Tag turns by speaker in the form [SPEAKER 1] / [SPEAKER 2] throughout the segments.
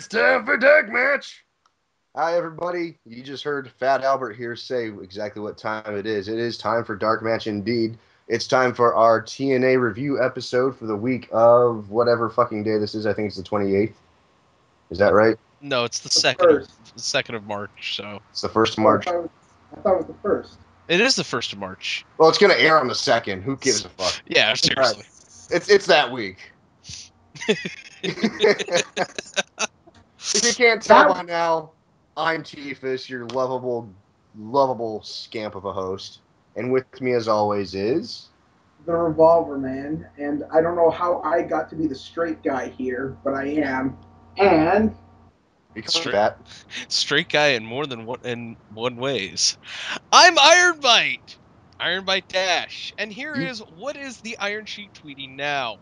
[SPEAKER 1] It's time for DarkMatch. Hi, everybody. You just heard Fat Albert here say exactly what time it is. It is time for DarkMatch indeed. It's time for our TNA review episode for the week of whatever fucking day this is. I think it's the 28th. Is that right?
[SPEAKER 2] No, it's the second of March. So
[SPEAKER 1] it's the 1st of March.
[SPEAKER 3] I thought it was the 1st.
[SPEAKER 2] It is the 1st of March.
[SPEAKER 1] Well, it's going to air on the 2nd. Who gives a fuck?
[SPEAKER 2] Yeah, seriously.
[SPEAKER 1] Right. It's that week. If you can't tell by now, I'm Teefus, your lovable scamp of a host. And with me, as always, is...
[SPEAKER 3] the Revolverman. And I don't know how I got to be the straight guy here, but I am. And...
[SPEAKER 2] straight guy in more than one ways. I'm Ironbite! Ironbite Dash. And here is what is the Iron Sheet tweeting now.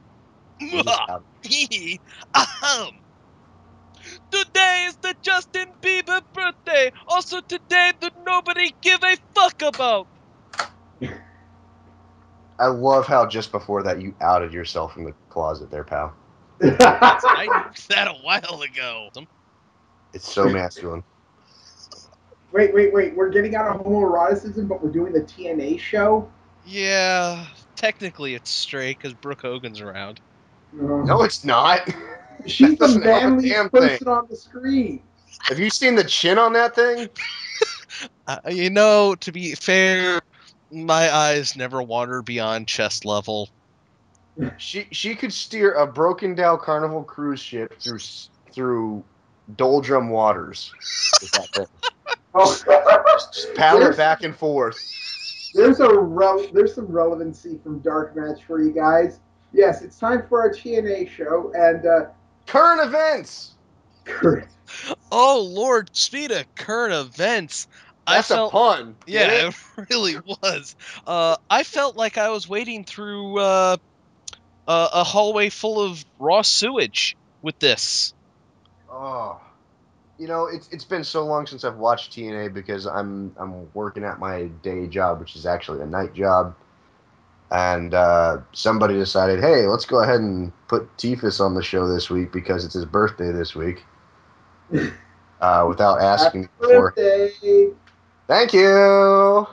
[SPEAKER 2] Today is the Justin Bieber birthday. Also today the nobody give a fuck about.
[SPEAKER 1] I love how just before that you outed yourself from the closet there, pal.
[SPEAKER 2] I knew that a while ago.
[SPEAKER 1] It's so masculine.
[SPEAKER 3] Wait. We're getting out of homoeroticism, but we're doing the TNA show?
[SPEAKER 2] Yeah, technically it's straight because Brooke Hogan's around.
[SPEAKER 1] No, it's not.
[SPEAKER 3] She's the manliest person on the screen.
[SPEAKER 1] Have you seen the chin on that thing?
[SPEAKER 2] To be fair, my eyes never wander beyond chest level.
[SPEAKER 1] She could steer a broken down Carnival cruise ship through doldrum waters. With that thing. Just paddle it back and forth.
[SPEAKER 3] There's some relevancy from DarkMatch for you guys. Yes, it's time for our TNA show, and
[SPEAKER 1] current events.
[SPEAKER 2] Oh Lord, speed of current events.
[SPEAKER 1] That's a pun.
[SPEAKER 2] Yeah, it really was. I felt like I was wading through a hallway full of raw sewage with this.
[SPEAKER 1] Oh, it's been so long since I've watched TNA because I'm working at my day job, which is actually a night job. And somebody decided, hey, let's go ahead and put Teefus on the show this week because it's his birthday this week. Without asking me before.
[SPEAKER 3] Birthday.
[SPEAKER 1] Thank you.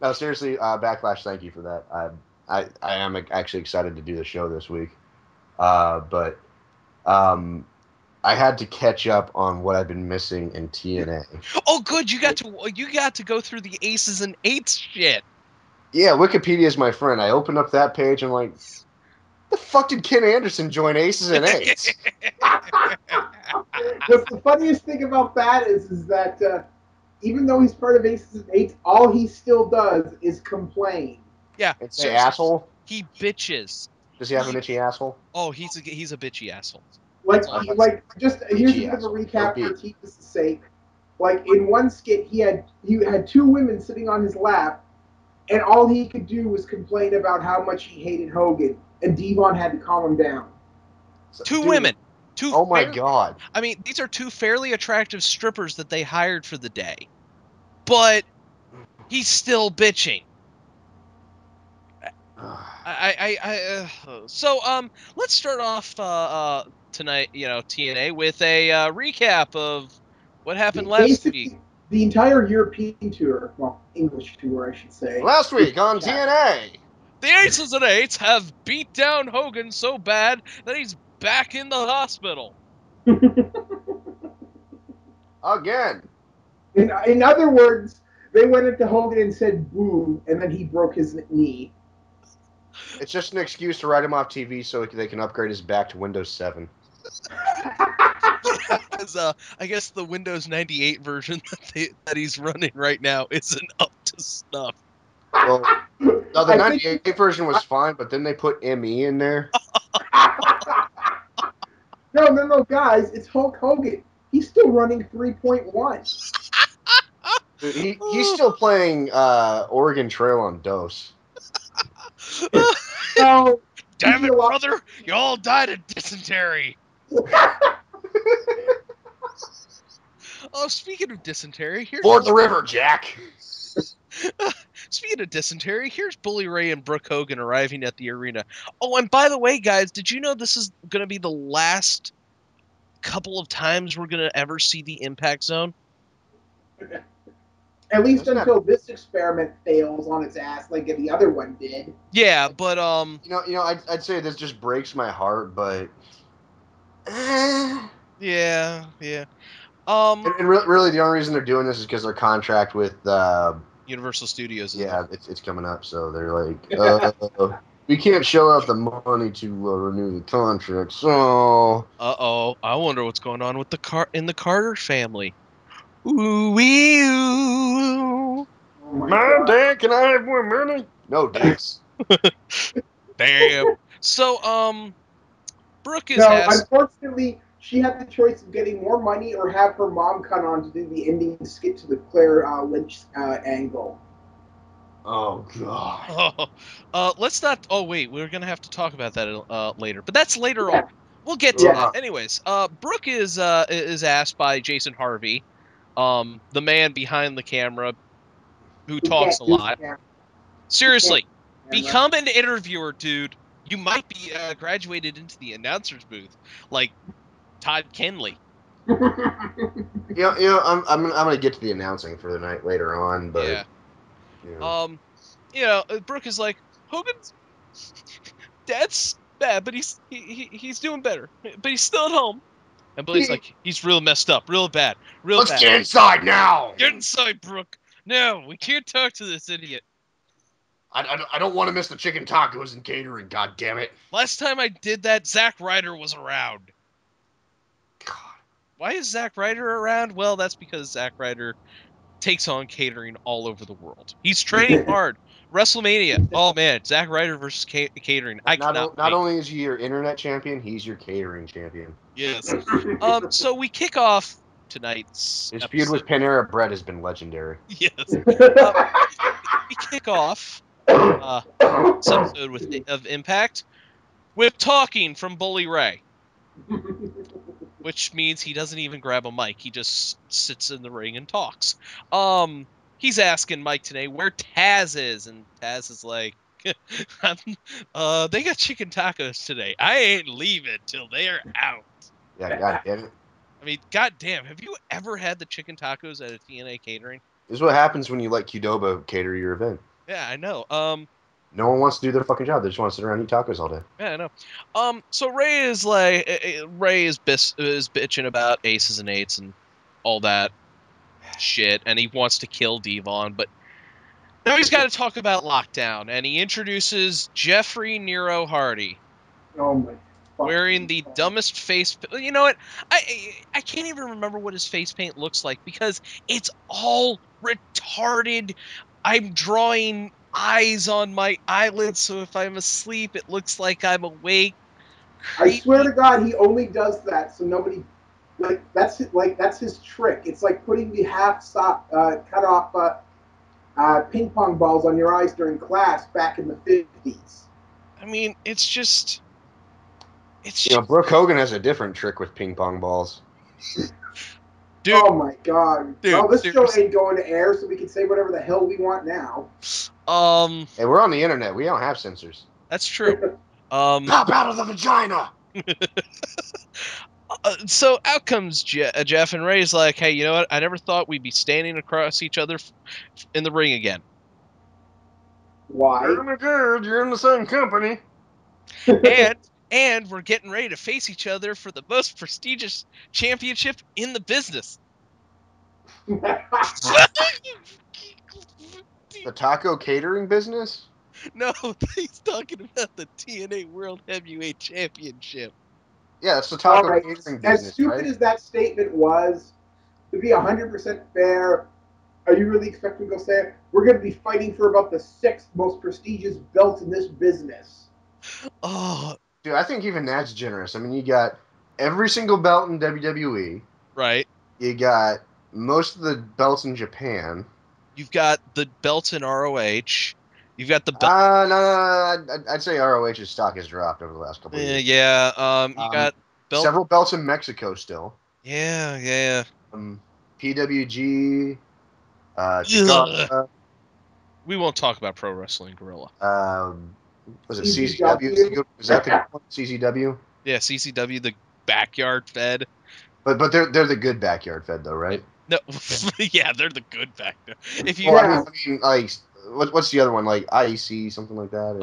[SPEAKER 1] No, seriously, Backlash, thank you for that. I am actually excited to do the show this week. But I had to catch up on what I've been missing in TNA.
[SPEAKER 2] Oh, good! You got to go through the Aces and Eights shit.
[SPEAKER 1] Yeah, Wikipedia is my friend. I opened up that page and like, the fuck did Ken Anderson join Aces and Eights?
[SPEAKER 3] The funniest thing about that is that even though he's part of Aces and Eights, all he still does is complain.
[SPEAKER 2] Yeah,
[SPEAKER 1] and say asshole.
[SPEAKER 2] He bitches.
[SPEAKER 1] Does he have a bitchy asshole?
[SPEAKER 2] Oh, he's a bitchy asshole.
[SPEAKER 3] Here's a bit of a recap for Teefus' sake. Like in one skit, he had 2 women sitting on his lap. And all he could do was complain about how much he hated Hogan. And Devon had to calm him down.
[SPEAKER 2] Two women.
[SPEAKER 1] Oh my God.
[SPEAKER 2] I mean, these are 2 fairly attractive strippers that they hired for the day. But he's still bitching. So let's start off tonight, TNA with a recap of what happened last week.
[SPEAKER 3] The entire European tour, well, English tour, I should say.
[SPEAKER 1] Last week on TNA.
[SPEAKER 2] The Aces and Eights have beat down Hogan so bad that he's back in the hospital.
[SPEAKER 1] Again.
[SPEAKER 3] In other words, they went into Hogan and said boo, and then he broke his knee.
[SPEAKER 1] It's just an excuse to write him off TV so they can upgrade his back to Windows 7.
[SPEAKER 2] Because I guess the Windows 98 version that he's running right now isn't up to snuff.
[SPEAKER 1] Well, no, the 98 version was fine, but then they put ME in there.
[SPEAKER 3] No, guys, it's Hulk Hogan. He's still running 3.1.
[SPEAKER 1] Dude, he's still playing Oregon Trail on DOS.
[SPEAKER 3] No,
[SPEAKER 2] damn it, brother! You all died of dysentery. Oh, speaking of dysentery, here's
[SPEAKER 1] Ford the River, Jack.
[SPEAKER 2] Speaking of dysentery, here's Bully Ray and Brooke Hogan arriving at the arena. Oh, and by the way, guys, did you know this is going to be the last couple of times we're gonna ever see the Impact Zone.
[SPEAKER 3] At least until this experiment fails on its ass, like the other one did.
[SPEAKER 2] Yeah, but
[SPEAKER 1] I'd say this just breaks my heart, but
[SPEAKER 2] yeah.
[SPEAKER 1] And really, the only reason they're doing this is because their contract with
[SPEAKER 2] Universal Studios.
[SPEAKER 1] It's coming up, so they're like, we can't shell out the money to renew the contract. So,
[SPEAKER 2] I wonder what's going on with the Carter family. Ooh wee ooh.
[SPEAKER 3] Oh my
[SPEAKER 1] Dad, can I have more money? No, dicks.
[SPEAKER 2] Damn. So, Brooke is
[SPEAKER 3] unfortunately, she had the choice of getting more money or have her mom come on to do the ending skit to the Claire Lynch angle.
[SPEAKER 1] Oh god.
[SPEAKER 2] Let's not. Oh wait, we're gonna have to talk about that later, but that's later on. We'll get to that. Anyways, Brooke is asked by Jason Harvey, the man behind the camera, who talks a lot. Seriously, become an interviewer, dude. You might be graduated into the announcer's booth, like Todd Kenley.
[SPEAKER 1] I'm gonna get to the announcing for the night later on, but
[SPEAKER 2] yeah. Brooke is like, Hogan's dad's bad, but he's doing better, but he's still at home. And Blade's like, he's real messed up, real bad, real bad.
[SPEAKER 1] Let's get inside now.
[SPEAKER 2] Get inside, Brooke. No, we can't talk to this idiot.
[SPEAKER 1] I don't want to miss the chicken tacos and catering. God damn it!
[SPEAKER 2] Last time I did that, Zack Ryder was around.
[SPEAKER 1] God,
[SPEAKER 2] why is Zack Ryder around? Well, that's because Zack Ryder takes on catering all over the world. He's training hard. WrestleMania. Oh man, Zack Ryder versus catering.
[SPEAKER 1] Not only is he your internet champion, he's your catering champion.
[SPEAKER 2] Yes. So we kick off tonight's
[SPEAKER 1] His feud with Panera Bread has been legendary.
[SPEAKER 2] Yes. We kick off this episode of Impact with talking from Bully Ray, which means he doesn't even grab a mic. He just sits in the ring and talks. He's asking Mike today where Taz is, and Taz is like, they got chicken tacos today. I ain't leaving till they're out.
[SPEAKER 1] Yeah, God damn it.
[SPEAKER 2] I mean, goddamn, have you ever had the chicken tacos at a TNA catering?
[SPEAKER 1] This is what happens when you let Qdoba cater your event.
[SPEAKER 2] Yeah, I know.
[SPEAKER 1] No one wants to do their fucking job. They just want to sit around and eat tacos all day.
[SPEAKER 2] Yeah, I know. So Ray is bitching about aces and eights and all that shit, and he wants to kill Devon, but now he's got to talk about Lockdown, and he introduces Jeffrey Nero Hardy.
[SPEAKER 3] Oh my.
[SPEAKER 2] Wearing the dumbest face. You know what? I can't even remember what his face paint looks like because it's all retarded. I'm drawing eyes on my eyelids, so if I'm asleep, it looks like I'm awake.
[SPEAKER 3] I swear to God, he only does that so nobody. That's his trick. It's like putting the cut off ping pong balls on your eyes during class back in the 50s.
[SPEAKER 2] I mean, it's just.
[SPEAKER 1] Brooke Hogan has a different trick with ping pong balls.
[SPEAKER 2] Dude,
[SPEAKER 3] oh my god.
[SPEAKER 2] Dude,
[SPEAKER 3] well, this show ain't going to air, so we can say whatever the hell we want now.
[SPEAKER 1] Hey, we're on the internet. We don't have censors.
[SPEAKER 2] That's true.
[SPEAKER 1] Pop out of the vagina!
[SPEAKER 2] So out comes Jeff, and Ray's like, hey, you know what? I never thought we'd be standing across each other in the ring again.
[SPEAKER 3] Why?
[SPEAKER 1] You're in the same company.
[SPEAKER 2] And we're getting ready to face each other for the most prestigious championship in the business.
[SPEAKER 1] The taco catering business?
[SPEAKER 2] No, he's talking about the TNA World Heavyweight Championship.
[SPEAKER 1] Yeah, it's the taco catering business.
[SPEAKER 3] As stupid as that statement was, to be 100% fair, are you really expecting to go say it? We're going to be fighting for about the 6th most prestigious belt in this business.
[SPEAKER 2] Oh,
[SPEAKER 1] dude, I think even that's generous. I mean, you got every single belt in WWE.
[SPEAKER 2] Right.
[SPEAKER 1] You got most of the belts in Japan.
[SPEAKER 2] You've got the belts in ROH. You've got the belt.
[SPEAKER 1] No. I'd say ROH's stock has dropped over the last couple of years.
[SPEAKER 2] Yeah. You got
[SPEAKER 1] several belts in Mexico still.
[SPEAKER 2] Yeah.
[SPEAKER 1] PWG.
[SPEAKER 2] We won't talk about Pro Wrestling Guerrilla.
[SPEAKER 1] Was it CZW? Was that the one? CZW?
[SPEAKER 2] Yeah, CZW, the backyard fed.
[SPEAKER 1] But they're the good backyard fed though, right?
[SPEAKER 2] No, yeah, they're the good factor. If you,
[SPEAKER 1] Well, I mean, like, what's the other one? Like IEC, something like that.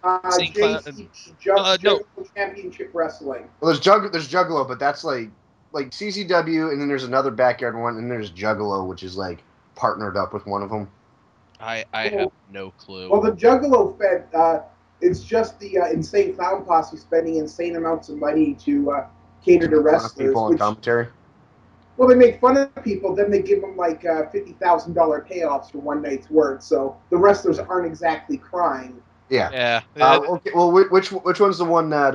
[SPEAKER 3] JCB, Juggalo Championship Wrestling.
[SPEAKER 1] Well, there's Juggalo, but that's like CCW, and then there's another backyard one, and there's Juggalo, which is like partnered up with one of them.
[SPEAKER 2] I have no clue.
[SPEAKER 3] Well, the Juggalo fed, it's just the Insane Clown Posse spending insane amounts of money to cater to wrestlers.
[SPEAKER 1] People on commentary.
[SPEAKER 3] Well, they make fun of people, then they give them like $50,000 payoffs for one night's work, so the wrestlers aren't exactly crying.
[SPEAKER 2] Yeah.
[SPEAKER 1] Okay. Well, which one's the one that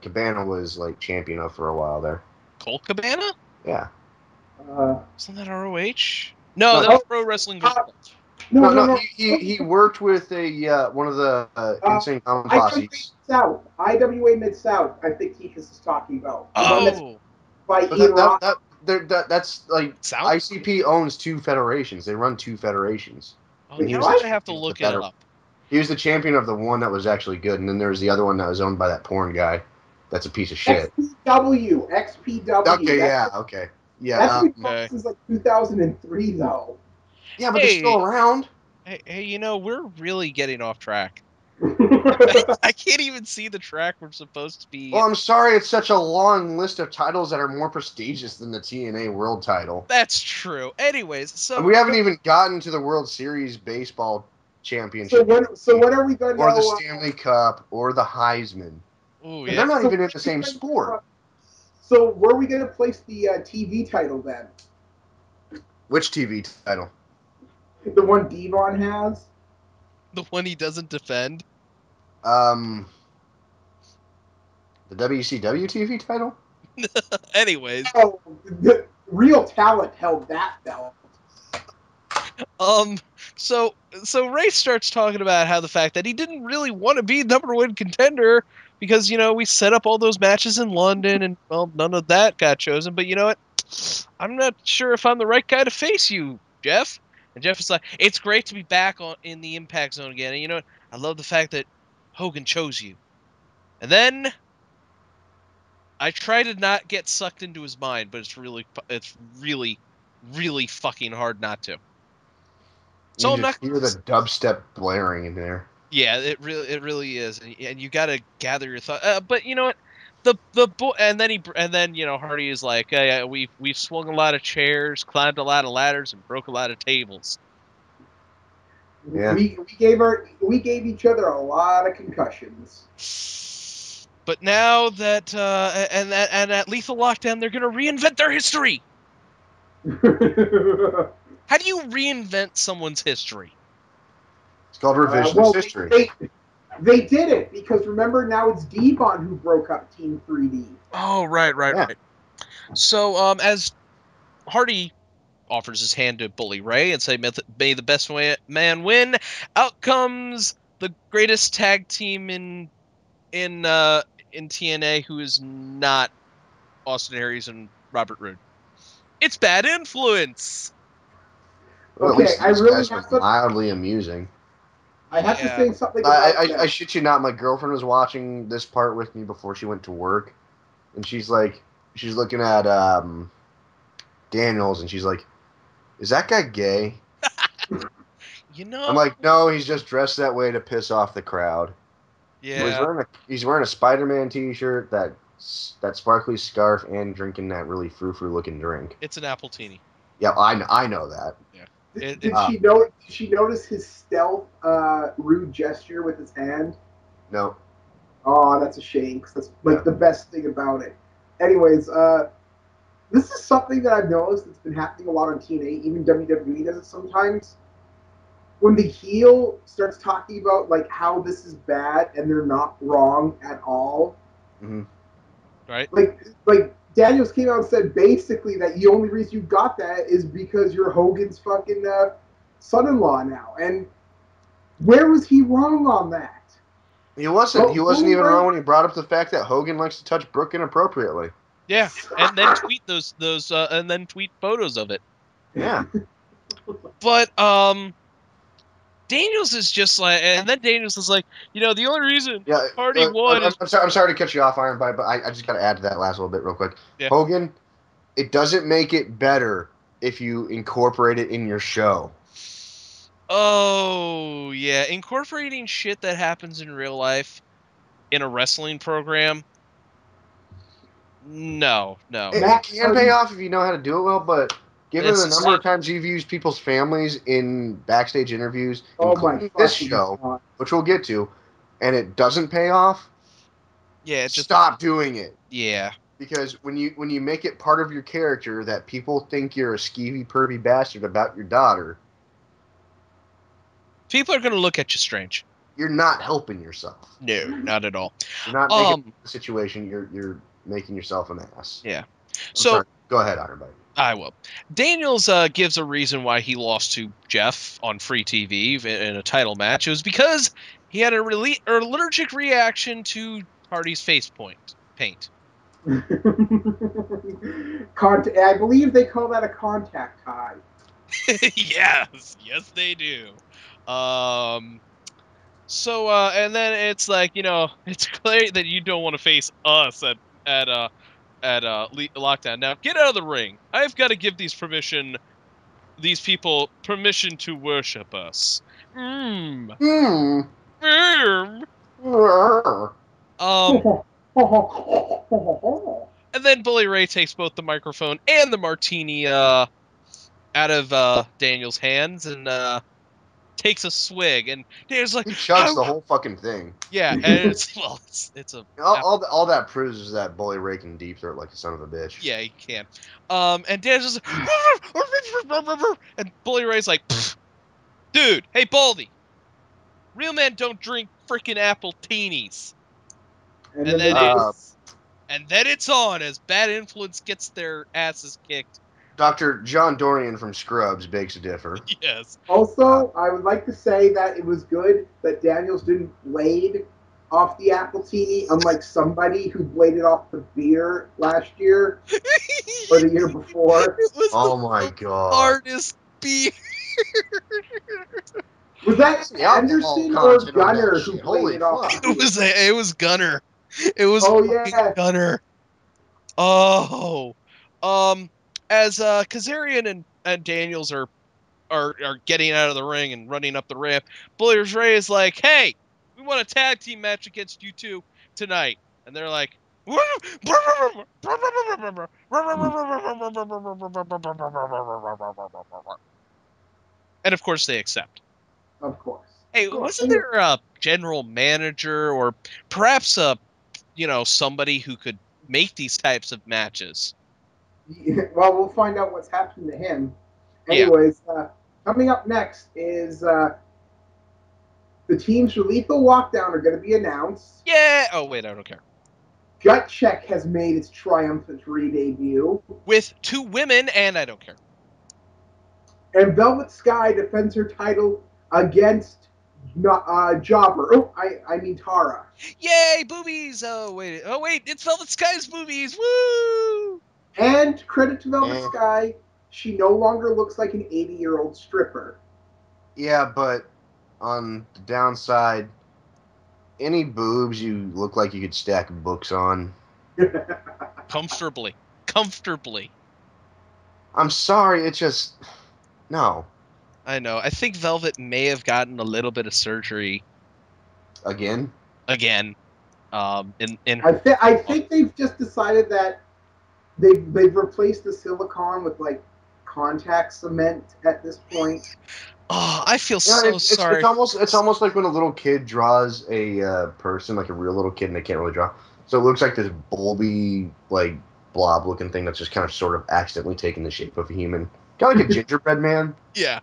[SPEAKER 1] Cabana was like champion of for a while there?
[SPEAKER 2] Colt Cabana?
[SPEAKER 1] Yeah.
[SPEAKER 2] Isn't that ROH? No, that was Pro Wrestling.
[SPEAKER 1] No. He worked with one of the Insane Clown Posse.
[SPEAKER 3] IWA Mid-South, I think Teefus is talking about.
[SPEAKER 2] Oh.
[SPEAKER 1] That's like ICP owns two federations. They run two federations.
[SPEAKER 2] Oh, you might have to look it up.
[SPEAKER 1] He was the champion of the one that was actually good, and then there was the other one that was owned by that porn guy. That's a piece of shit.
[SPEAKER 3] XPW.
[SPEAKER 1] Okay. Yeah.
[SPEAKER 3] That's been since like 2003, though.
[SPEAKER 1] Yeah, but they're still around.
[SPEAKER 2] Hey, we're really getting off track. I can't even see the track we're supposed to be.
[SPEAKER 1] Well, I'm sorry, it's such a long list of titles that are more prestigious than the TNA World title.
[SPEAKER 2] That's true. Anyways, so
[SPEAKER 1] and we haven't even gotten to the World Series baseball championship.
[SPEAKER 3] So when are we going to?
[SPEAKER 1] Or the Stanley Cup, or the Heisman.
[SPEAKER 2] Ooh,
[SPEAKER 1] yeah. They're not even in the same sport.
[SPEAKER 3] So where are we going to place the TV title then?
[SPEAKER 1] Which TV title?
[SPEAKER 3] The one Devon has.
[SPEAKER 2] The one he doesn't defend.
[SPEAKER 1] The WCW TV title?
[SPEAKER 2] Anyways.
[SPEAKER 3] Oh, the Real Talent held that belt.
[SPEAKER 2] So Ray starts talking about how the fact that he didn't really want to be #1 contender because, we set up all those matches in London and, well, none of that got chosen. But you know what? I'm not sure if I'm the right guy to face you, Jeff. And Jeff is like, it's great to be back in the Impact Zone again. And you know what? I love the fact that Hogan chose you. And then I try to not get sucked into his mind, but it's really fucking hard not to. So
[SPEAKER 1] you
[SPEAKER 2] I'm not
[SPEAKER 1] hear the dubstep blaring in there.
[SPEAKER 2] Yeah, it really is, and you got to gather your thoughts. But you know what? And then Hardy is like, yeah, we've swung a lot of chairs, climbed a lot of ladders, and broke a lot of tables.
[SPEAKER 3] Yeah. We gave each other a lot of concussions.
[SPEAKER 2] But now that and at Lethal Lockdown, they're gonna reinvent their history. How do you reinvent someone's history?
[SPEAKER 1] It's called revisionist history.
[SPEAKER 3] They did it because remember now it's Devon who broke up Team 3D.
[SPEAKER 2] Oh, right. So as Hardy offers his hand to Bully Ray and say, "May the best man win," out comes the greatest tag team in TNA, who is not Austin Aries and Robert Roode. It's Bad Influence.
[SPEAKER 1] Well, okay, I really have to mildly amusing.
[SPEAKER 3] I have to say something about
[SPEAKER 1] I shit you not, my girlfriend was watching this part with me before she went to work, and she's looking at Daniels, and she's like, "Is that guy gay?" I'm like, "No, he's just dressed that way to piss off the crowd."
[SPEAKER 2] Yeah.
[SPEAKER 1] Well, he's wearing a Spider-Man t-shirt, that sparkly scarf, and drinking that really frou-frou looking drink.
[SPEAKER 2] It's an Appletini.
[SPEAKER 1] Yeah, I know that.
[SPEAKER 2] Yeah.
[SPEAKER 3] Did she notice his stealth, rude gesture with his hand?
[SPEAKER 1] No.
[SPEAKER 3] Oh, that's a shame, because that's like the best thing about it. Anyways, this is something that I've noticed that's been happening a lot on TNA. Even WWE does it sometimes. When the heel starts talking about like how this is bad and they're not wrong at all.
[SPEAKER 1] Mm-hmm.
[SPEAKER 2] Right.
[SPEAKER 3] Like Daniels came out and said basically that the only reason you got that is because you're Hogan's fucking son-in-law now. And where was he wrong on that?
[SPEAKER 1] He wasn't. He wasn't even wrong when he brought up the fact that Hogan likes to touch Brooke inappropriately.
[SPEAKER 2] Yeah, and then tweet those and then tweet photos of it.
[SPEAKER 1] Yeah.
[SPEAKER 2] But Daniels is just like, and then Daniels is like, the only reason Hardy won is...
[SPEAKER 1] I'm sorry to cut you off, Ironbite, but I just got to add to that last little bit real quick.
[SPEAKER 2] Yeah.
[SPEAKER 1] Hogan, it doesn't make it better if you incorporate it in your show.
[SPEAKER 2] Oh, yeah. Incorporating shit that happens in real life in a wrestling program? No.
[SPEAKER 1] It can pay off if you know how to do it well, but given the number of times you've used people's families in backstage interviews, including this show, which we'll get to, and it doesn't pay off, stop doing it.
[SPEAKER 2] Yeah.
[SPEAKER 1] Because when you make it part of your character that people think you're a skeevy, pervy bastard about your daughter,
[SPEAKER 2] people are going to look at you strange.
[SPEAKER 1] You're not helping yourself.
[SPEAKER 2] No, not at all.
[SPEAKER 1] You're not making the situation. You're making yourself an ass.
[SPEAKER 2] Yeah.
[SPEAKER 1] Sorry. Go ahead, Ironbite.
[SPEAKER 2] I will. Daniels gives a reason why he lost to Jeff on free TV in a title match. It was because he had an allergic reaction to Hardy's face paint.
[SPEAKER 3] I believe they call that a contact high.
[SPEAKER 2] Yes, they do. So and then it's like, it's clear that you don't want to face us at Lockdown. Now get out of the ring. I've got to give these people permission to worship us. And then Bully Ray takes both the microphone and the martini out of Daniel's hands and takes a swig, and Daniel's like,
[SPEAKER 1] he chugs the whole fucking thing.
[SPEAKER 2] Yeah, and it's a
[SPEAKER 1] all that proves is that Bully Ray can deep throat like a son of a bitch.
[SPEAKER 2] Yeah, he can. And Daniel's just and Bully Ray's like, dude, hey Baldy, real men don't drink freaking apple teenies. And then it's on as Bad Influence gets their asses kicked.
[SPEAKER 1] Dr. John Dorian from Scrubs begs to differ.
[SPEAKER 2] Yes.
[SPEAKER 3] Also, I would like to say that it was good that Daniels didn't blade off the appletini, unlike somebody who bladed off the beer last year or the year before.
[SPEAKER 1] Oh my god.
[SPEAKER 2] Hardest beer.
[SPEAKER 3] Was that Anderson or Gunner who bladed off?
[SPEAKER 2] It was Gunner. It was Gunner. Oh. As Kazarian and Daniels are getting out of the ring and running up the ramp, Bully Ray is like, hey, we want a tag team match against you two tonight. And they're like, and of course they accept.
[SPEAKER 3] Of course.
[SPEAKER 2] Hey, wasn't there a general manager or perhaps somebody who could make these types of matches?
[SPEAKER 3] Well, we'll find out what's happened to him. Anyways, coming up next is the teams for Lethal Lockdown are going to be announced.
[SPEAKER 2] Yeah! Oh, wait, I don't care.
[SPEAKER 3] Gut Check has made its triumphant re-debut.
[SPEAKER 2] With 2 women, and I don't care.
[SPEAKER 3] And Velvet Sky defends her title against Jobber. Oh, I mean Tara.
[SPEAKER 2] Yay, boobies! Oh, wait, it's Velvet Sky's boobies! Woo!
[SPEAKER 3] And credit to Velvet Sky, she no longer looks like an 80-year-old stripper.
[SPEAKER 1] Yeah, but on the downside, any boobs you look like you could stack books on.
[SPEAKER 2] Comfortably.
[SPEAKER 1] I'm sorry, it just... No.
[SPEAKER 2] I know. I think Velvet may have gotten a little bit of surgery.
[SPEAKER 1] Again?
[SPEAKER 2] I
[SPEAKER 3] think they've just decided that they've replaced the silicone with like contact cement at this point.
[SPEAKER 2] Oh, I feel sorry.
[SPEAKER 1] It's almost like when a little kid draws a person, like a real little kid, and they can't really draw. So it looks like this bulby, like blob-looking thing that's just kind of sort of accidentally taking the shape of a human, kind of like a gingerbread man.
[SPEAKER 2] Yeah.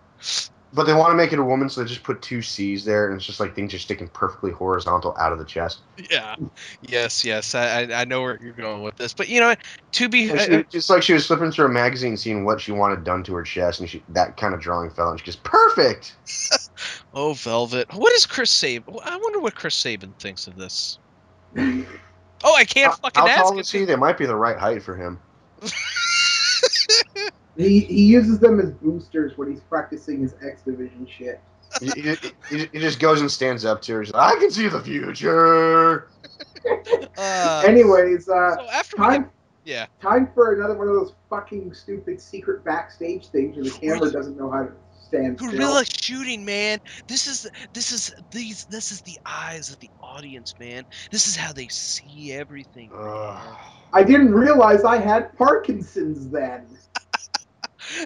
[SPEAKER 1] But they want to make it a woman, so they just put 2 C's there, and it's just like things are sticking perfectly horizontal out of the chest.
[SPEAKER 2] Yeah. Yes. I know where you're going with this, but
[SPEAKER 1] it's like she was flipping through a magazine, seeing what she wanted done to her chest, and that kind of drawing fell, and she goes, "Perfect."
[SPEAKER 2] Oh, Velvet. What is Chris Sabin? I wonder what Chris Sabin thinks of this. Oh, I can't fucking ask.
[SPEAKER 1] How tall is he? They might be the right height for him.
[SPEAKER 3] He uses them as boosters when he's practicing his X Division shit.
[SPEAKER 1] He just goes and stands up to her. He's like, I can see the future.
[SPEAKER 3] Anyways,
[SPEAKER 2] so after
[SPEAKER 3] time for another one of those fucking stupid secret backstage things where the camera doesn't know how to stand
[SPEAKER 2] Guerrilla
[SPEAKER 3] still.
[SPEAKER 2] shooting, man. This is the eyes of the audience, man. This is how they see everything.
[SPEAKER 3] I didn't realize I had Parkinson's then.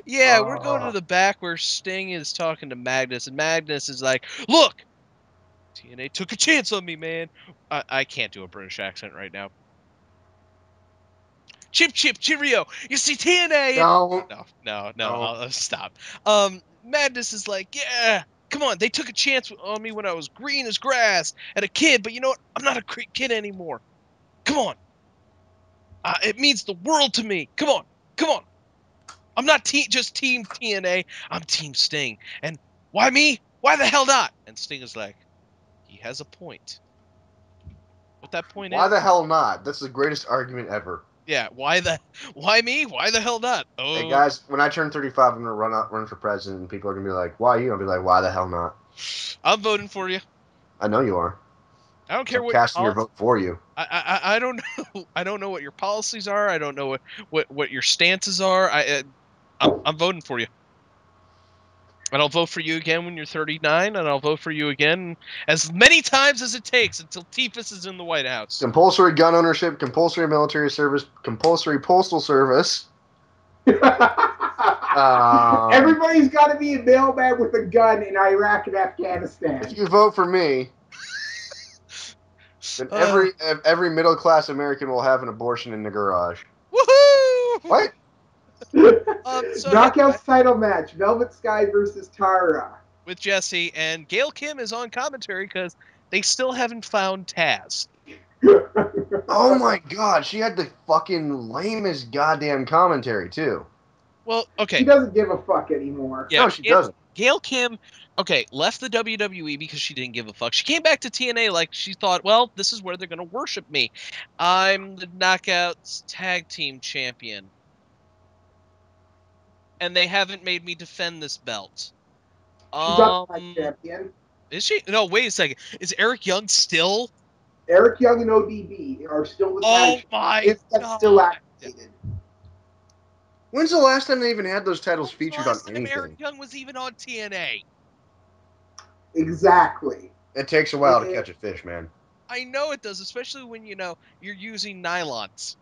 [SPEAKER 2] Yeah, we're going to the back where Sting is talking to Magnus, and Magnus is like, "Look, TNA took a chance on me, man." I can't do a British accent right now. Chip, chip, cheerio. You see, TNA. No. I'll stop. Madness is like, yeah, come on. They took a chance on me when I was green as grass and a kid, but you know what? I'm not a kid anymore. Come on. It means the world to me. Come on. I'm not just Team TNA. I'm Team Sting. And why me? Why the hell not? And Sting is like, he has a point. What that point is?
[SPEAKER 1] Why the hell not? That's the greatest argument ever.
[SPEAKER 2] Yeah, why me? Why the hell not? Oh.
[SPEAKER 1] Hey guys, when I turn 35, I'm gonna run for president, and people are gonna be like, "Why you?" I'll be like, "Why the hell not?"
[SPEAKER 2] I'm voting for you.
[SPEAKER 1] I know you are.
[SPEAKER 2] I don't care
[SPEAKER 1] I'm
[SPEAKER 2] what
[SPEAKER 1] casting your vote for you.
[SPEAKER 2] I don't know. I don't know what your policies are. I don't know what your stances are. I'm voting for you. And I'll vote for you again when you're 39, and I'll vote for you again as many times as it takes until Teefus is in the White House.
[SPEAKER 1] Compulsory gun ownership, compulsory military service, compulsory postal service.
[SPEAKER 3] Everybody's got to be a mailman with a gun in Iraq and Afghanistan.
[SPEAKER 1] If you vote for me, then every middle-class American will have an abortion in the garage.
[SPEAKER 2] Woohoo!
[SPEAKER 1] What?
[SPEAKER 3] Knockouts title match: Velvet Sky versus Tara
[SPEAKER 2] with Jesse, and Gail Kim is on commentary because they still haven't found Taz.
[SPEAKER 1] Oh my god, she had the fucking lamest goddamn commentary too.
[SPEAKER 2] Well, okay.
[SPEAKER 3] She doesn't give a fuck anymore.
[SPEAKER 1] Yeah, no, she doesn't.
[SPEAKER 2] Gail Kim, left the WWE because she didn't give a fuck. She came back to TNA like she thought, well, this is where they're going to worship me. I'm the Knockouts Tag Team Champion. And they haven't made me defend this belt.
[SPEAKER 3] She's not the champion.
[SPEAKER 2] Is she? No, wait a second. Is Eric Young still?
[SPEAKER 3] Eric Young and ODB are still the tag.
[SPEAKER 2] Oh my
[SPEAKER 3] if that's
[SPEAKER 2] god!
[SPEAKER 3] Still activated.
[SPEAKER 1] When's the last time they even had those titles featured on anything?
[SPEAKER 2] Eric Young was even on TNA.
[SPEAKER 3] Exactly.
[SPEAKER 1] It takes a while to catch a fish, man.
[SPEAKER 2] I know it does, especially when you're using nylons.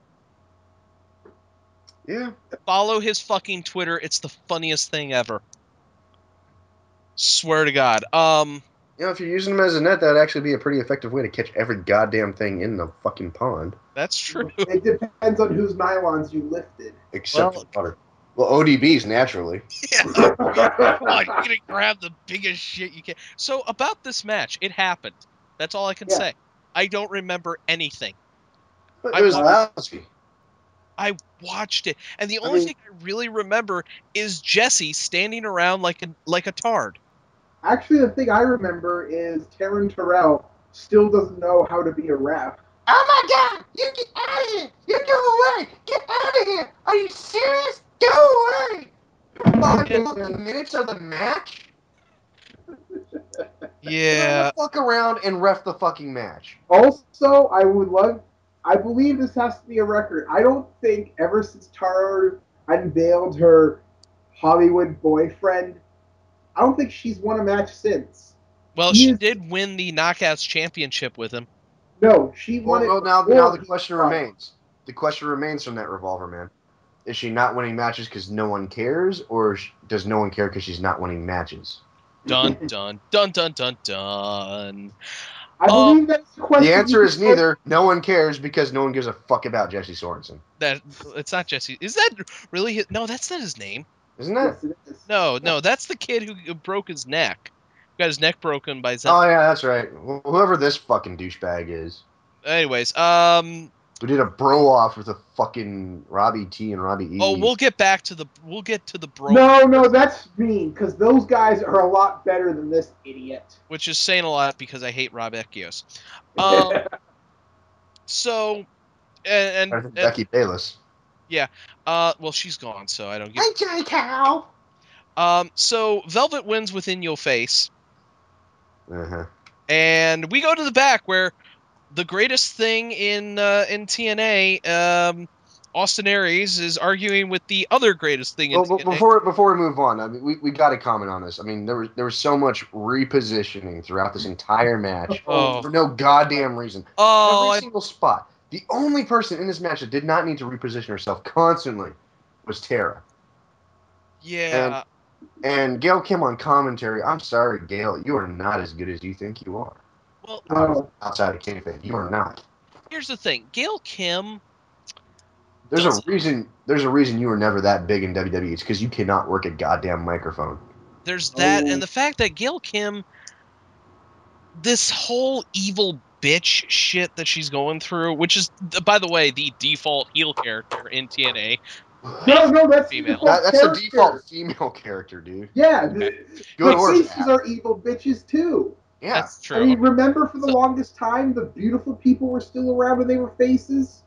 [SPEAKER 1] Yeah.
[SPEAKER 2] Follow his fucking Twitter. It's the funniest thing ever. Swear to God.
[SPEAKER 1] If you're using them as a net, that'd actually be a pretty effective way to catch every goddamn thing in the fucking pond.
[SPEAKER 2] That's true.
[SPEAKER 3] It depends on whose nylons you lifted.
[SPEAKER 1] Except for water. Well, ODBs, naturally.
[SPEAKER 2] Yeah. Come on, you're gonna grab the biggest shit you can. So, about this match, it happened. That's all I can say. I don't remember anything.
[SPEAKER 1] But it was lousy.
[SPEAKER 2] I watched it, and the only thing I really remember is Jesse standing around like a tard.
[SPEAKER 3] Actually, the thing I remember is Taryn Terrell still doesn't know how to be a ref.
[SPEAKER 1] Oh my god! You get out of here! You go away! Get out of here! Are you serious? Go away! The minutes of the match?
[SPEAKER 2] Yeah.
[SPEAKER 1] Fuck around and ref the fucking match.
[SPEAKER 3] Also, I believe this has to be a record. I don't think ever since Tara unveiled her Hollywood boyfriend, I don't think she's won a match since.
[SPEAKER 2] Well, she did win the Knockouts Championship with him.
[SPEAKER 3] No, she won it.
[SPEAKER 1] Well, now the question remains. The question remains from that Revolverman. Is she not winning matches because no one cares, or does no one care because she's not winning matches?
[SPEAKER 2] Dun, dun, dun, dun, dun, dun.
[SPEAKER 3] I believe that's the question.
[SPEAKER 1] The answer is neither. No one cares because no one gives a fuck about Jesse Sorensen.
[SPEAKER 2] It's not Jesse. Is that really his? No, that's not his name.
[SPEAKER 1] Isn't that?
[SPEAKER 3] Yes, it is.
[SPEAKER 2] No, that's the kid who broke his neck. Got his neck broken by Zen.
[SPEAKER 1] Oh yeah, that's right. Whoever this fucking douchebag is.
[SPEAKER 2] Anyways,
[SPEAKER 1] who did a bro off with a fucking Robbie T and Robbie E.
[SPEAKER 2] Oh, we'll get to the bro.
[SPEAKER 3] No, that's mean, because those guys are a lot better than this idiot.
[SPEAKER 2] Which is saying a lot because I hate Rob Ekios. So, and
[SPEAKER 1] Becky Bayless.
[SPEAKER 2] Yeah. Well, she's gone, so I don't get.
[SPEAKER 1] Hey, J Cow.
[SPEAKER 2] So Velvet wins within your face. And we go to the back where the greatest thing in TNA, Austin Aries is arguing with the other greatest thing in TNA.
[SPEAKER 1] Before we move on, I mean, we got to comment on this. I mean, there was so much repositioning throughout this entire match for no goddamn reason. Every single spot. The only person in this match that did not need to reposition herself constantly was Tara.
[SPEAKER 2] Yeah.
[SPEAKER 1] And Gail Kim on commentary. I'm sorry, Gail, you are not as good as you think you are.
[SPEAKER 2] Well,
[SPEAKER 1] outside of kayfabe, you are not.
[SPEAKER 2] Here's the thing, Gail Kim.
[SPEAKER 1] There's a reason you were never that big in WWE. It's because you cannot work a goddamn microphone.
[SPEAKER 2] There's that, and the fact that Gail Kim, this whole evil bitch shit that she's going through, which is, by the way, the default heel character in TNA.
[SPEAKER 3] No, that's
[SPEAKER 2] female.
[SPEAKER 1] That's the default female character, dude.
[SPEAKER 3] Yeah,
[SPEAKER 1] okay. The
[SPEAKER 3] faces are evil bitches too.
[SPEAKER 1] Yeah,
[SPEAKER 2] that's true.
[SPEAKER 3] I mean, remember for the longest time, the beautiful people were still around when they were faces.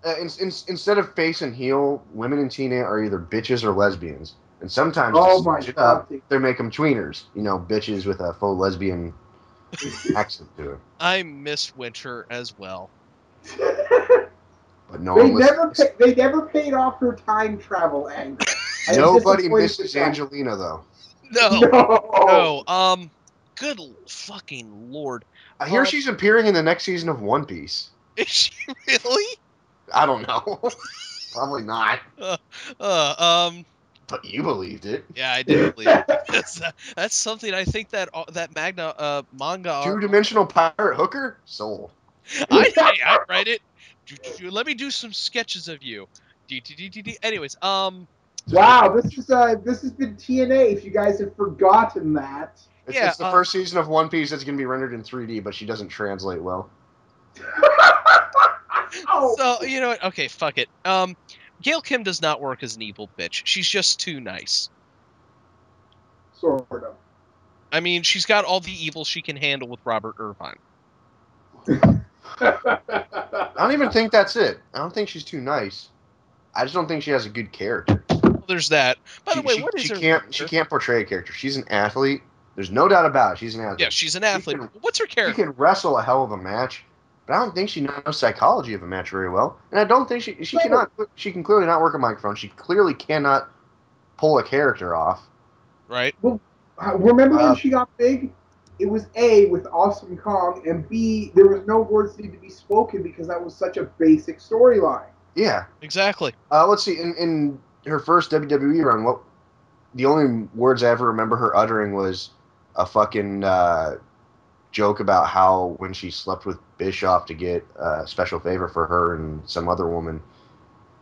[SPEAKER 1] Instead of face and heel, women in TNA are either bitches or lesbians, and sometimes they make them tweeners. You know, bitches with a full lesbian accent to it.
[SPEAKER 2] I miss Winter as well.
[SPEAKER 1] But no,
[SPEAKER 3] they never paid off her time travel angle.
[SPEAKER 1] Nobody misses Angelina though.
[SPEAKER 2] No. Good fucking lord.
[SPEAKER 1] I hear she's appearing in the next season of One Piece.
[SPEAKER 2] Is she really?
[SPEAKER 1] I don't know. Probably not. But you believed it.
[SPEAKER 2] Yeah, I did believe it. That's something I think that manga.
[SPEAKER 1] Two-dimensional pirate hooker? Soul.
[SPEAKER 2] I write it. Let me do some sketches of you. Anyways,
[SPEAKER 3] Wow, this has been TNA. If you guys have forgotten that.
[SPEAKER 1] It's the first season of One Piece that's going to be rendered in 3D, but she doesn't translate well.
[SPEAKER 2] So, you know what? Okay, fuck it. Gail Kim does not work as an evil bitch. She's just too nice.
[SPEAKER 3] Sort of.
[SPEAKER 2] I mean, she's got all the evil she can handle with Robert Irvine.
[SPEAKER 1] I don't even think that's it. I don't think she's too nice. I just don't think she has a good character.
[SPEAKER 2] Well, there's that. By the way, what is her?
[SPEAKER 1] She can't portray a character. She's an athlete. There's no doubt about it. She's an athlete.
[SPEAKER 2] Yeah, she's an athlete. What's her character?
[SPEAKER 1] She can wrestle a hell of a match, but I don't think she knows psychology of a match very well. And I don't think she can clearly not work a microphone. She clearly cannot pull a character off.
[SPEAKER 2] Right.
[SPEAKER 3] Well, remember when she got big? It was A, with Awesome Kong, and B, there was no words needed to be spoken because that was such a basic storyline.
[SPEAKER 1] Yeah.
[SPEAKER 2] Exactly.
[SPEAKER 1] Let's see. In her first WWE run, the only words I ever remember her uttering was a fucking joke about how when she slept with Bischoff to get a special favor for her and some other woman,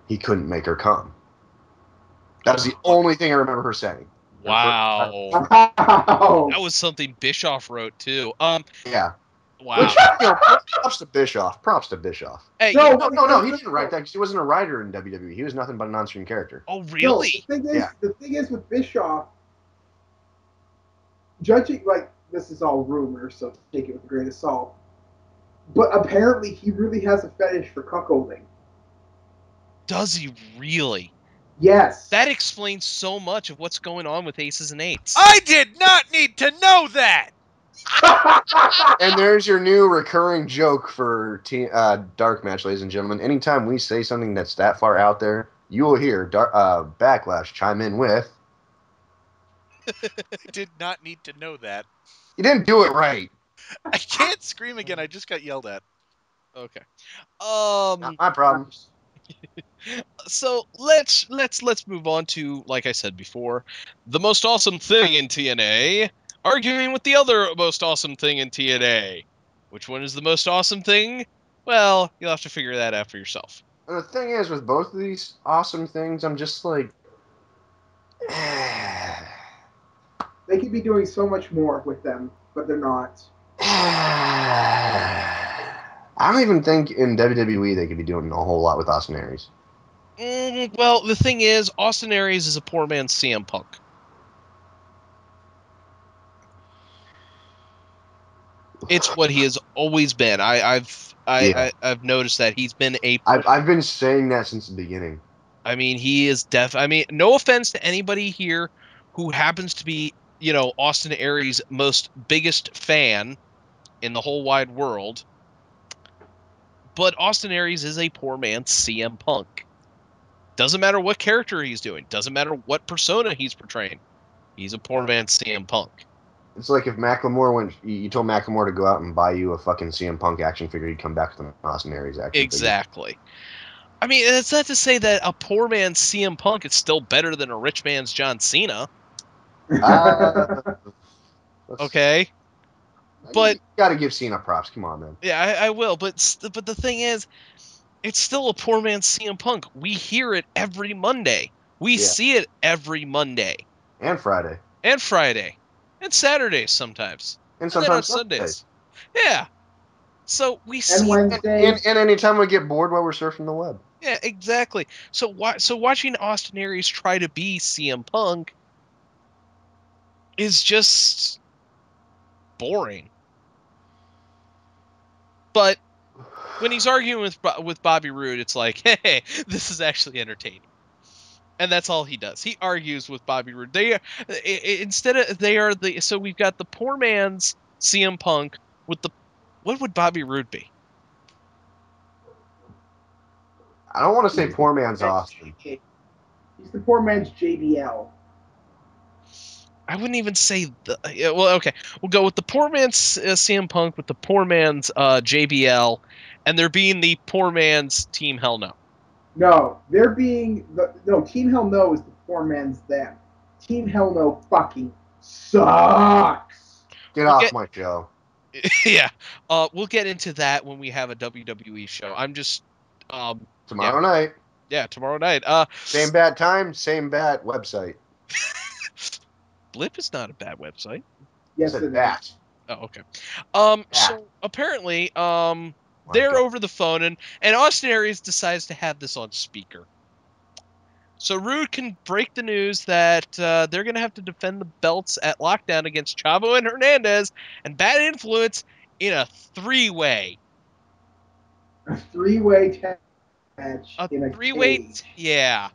[SPEAKER 1] he couldn't make her come. That was the only thing I remember her saying.
[SPEAKER 2] Wow. That was something Bischoff wrote too.
[SPEAKER 1] Yeah.
[SPEAKER 2] Wow.
[SPEAKER 1] Which, props to Bischoff.
[SPEAKER 2] Hey,
[SPEAKER 1] no, he didn't write that because he wasn't a writer in WWE. He was nothing but an on-screen character.
[SPEAKER 2] Oh, really?
[SPEAKER 3] No, the thing is with Bischoff, judging, like, this is all rumors, so take it with a grain of salt, but apparently he really has a fetish for cuckolding.
[SPEAKER 2] Does he really?
[SPEAKER 3] Yes.
[SPEAKER 2] That explains so much of what's going on with Aces and Eights.
[SPEAKER 4] I did not need to know that!
[SPEAKER 1] And there's your new recurring joke for DarkMatch, ladies and gentlemen. Anytime we say something that's that far out there, you will hear Backlash chime in with...
[SPEAKER 4] I did not need to know that.
[SPEAKER 1] You didn't do it right.
[SPEAKER 4] I can't scream again. I just got yelled at.
[SPEAKER 2] Okay.
[SPEAKER 1] Not my problem.
[SPEAKER 2] So let's move on to, like I said before, the most awesome thing in TNA, arguing with the other most awesome thing in TNA. Which one is the most awesome thing? Well, you'll have to figure that out for yourself.
[SPEAKER 1] And the thing is, with both of these awesome things, I'm just like...
[SPEAKER 3] They could be doing so much more with them, but they're not.
[SPEAKER 1] I don't even think in WWE they could be doing a whole lot with Austin Aries.
[SPEAKER 2] Well, the thing is, Austin Aries is a poor man's CM Punk. It's what he has always been. I've noticed that he's been a.
[SPEAKER 1] I've been saying that since the beginning.
[SPEAKER 2] I mean, he is I mean, no offense to anybody here who happens to be Austin Aries' biggest fan in the whole wide world. But Austin Aries is a poor man's CM Punk. Doesn't matter what character he's doing. Doesn't matter what persona he's portraying. He's a poor man's CM Punk.
[SPEAKER 1] It's like if Macklemore you told Macklemore to go out and buy you a fucking CM Punk action figure, he'd come back with an Austin Aries action figure.
[SPEAKER 2] Exactly. I mean, it's not to say that a poor man's CM Punk is still better than a rich man's John Cena. Okay. But
[SPEAKER 1] you gotta give Cena props. Come on, man.
[SPEAKER 2] Yeah, I will. But the thing is, it's still a poor man's CM Punk. We hear it every Monday. We see it every Monday.
[SPEAKER 1] And Friday.
[SPEAKER 2] And Friday. And Saturdays sometimes.
[SPEAKER 1] And sometimes
[SPEAKER 2] Sundays. Yeah. So we see.
[SPEAKER 3] And Wednesdays.
[SPEAKER 1] And anytime we get bored while we're surfing the web.
[SPEAKER 2] Yeah, exactly. So watching Austin Aries try to be CM Punk is just boring. But when he's arguing with Bobby Roode, it's like, hey, this is actually entertaining. And that's all he does. He argues with Bobby Roode. So we've got the poor man's CM Punk with what would Bobby Roode be?
[SPEAKER 1] I don't want to say poor man's Austin.
[SPEAKER 3] He's the poor man's JBL.
[SPEAKER 2] I wouldn't even say okay. We'll go with the poor man's CM Punk with the poor man's JBL, and they're being the poor man's Team Hell No.
[SPEAKER 3] No, Team Hell No is the poor man's them. Team Hell No fucking sucks.
[SPEAKER 1] Get off my show.
[SPEAKER 2] Yeah, we'll get into that when we have a WWE show. I'm just
[SPEAKER 1] tomorrow night.
[SPEAKER 2] Yeah, tomorrow night.
[SPEAKER 1] Same bad time, same bad website.
[SPEAKER 2] Blip is not a bad website.
[SPEAKER 3] Yes, it is.
[SPEAKER 2] Oh, okay. So apparently, they're over the phone, and Austin Aries decides to have this on speaker. So Roode can break the news that they're going to have to defend the belts at Lockdown against Chavo and Hernandez and Bad Influence in a three-way.
[SPEAKER 3] A three-way match.
[SPEAKER 2] Yeah.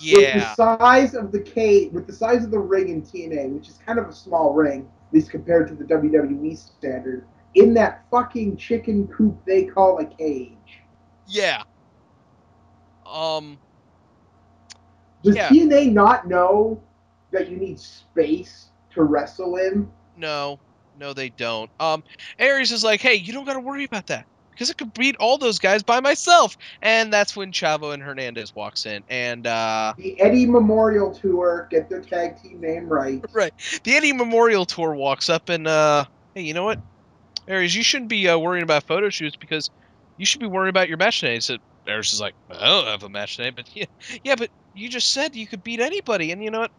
[SPEAKER 3] With the size of the ring in TNA, which is kind of a small ring, at least compared to the WWE standard, in that fucking chicken coop they call a cage.
[SPEAKER 2] Yeah.
[SPEAKER 3] Does TNA not know that you need space to wrestle in?
[SPEAKER 2] No, they don't. Aries is like, hey, you don't got to worry about that, because I could beat all those guys by myself. And that's when Chavo and Hernandez walks in. And
[SPEAKER 3] the Eddie Memorial Tour, get their tag team name right.
[SPEAKER 2] Right. The Eddie Memorial Tour walks up and, hey, you know what? Aries, you shouldn't be worrying about photo shoots, because you should be worrying about your match today. So Aries is like, I don't have a match today, but yeah, but you just said you could beat anybody. And you know what?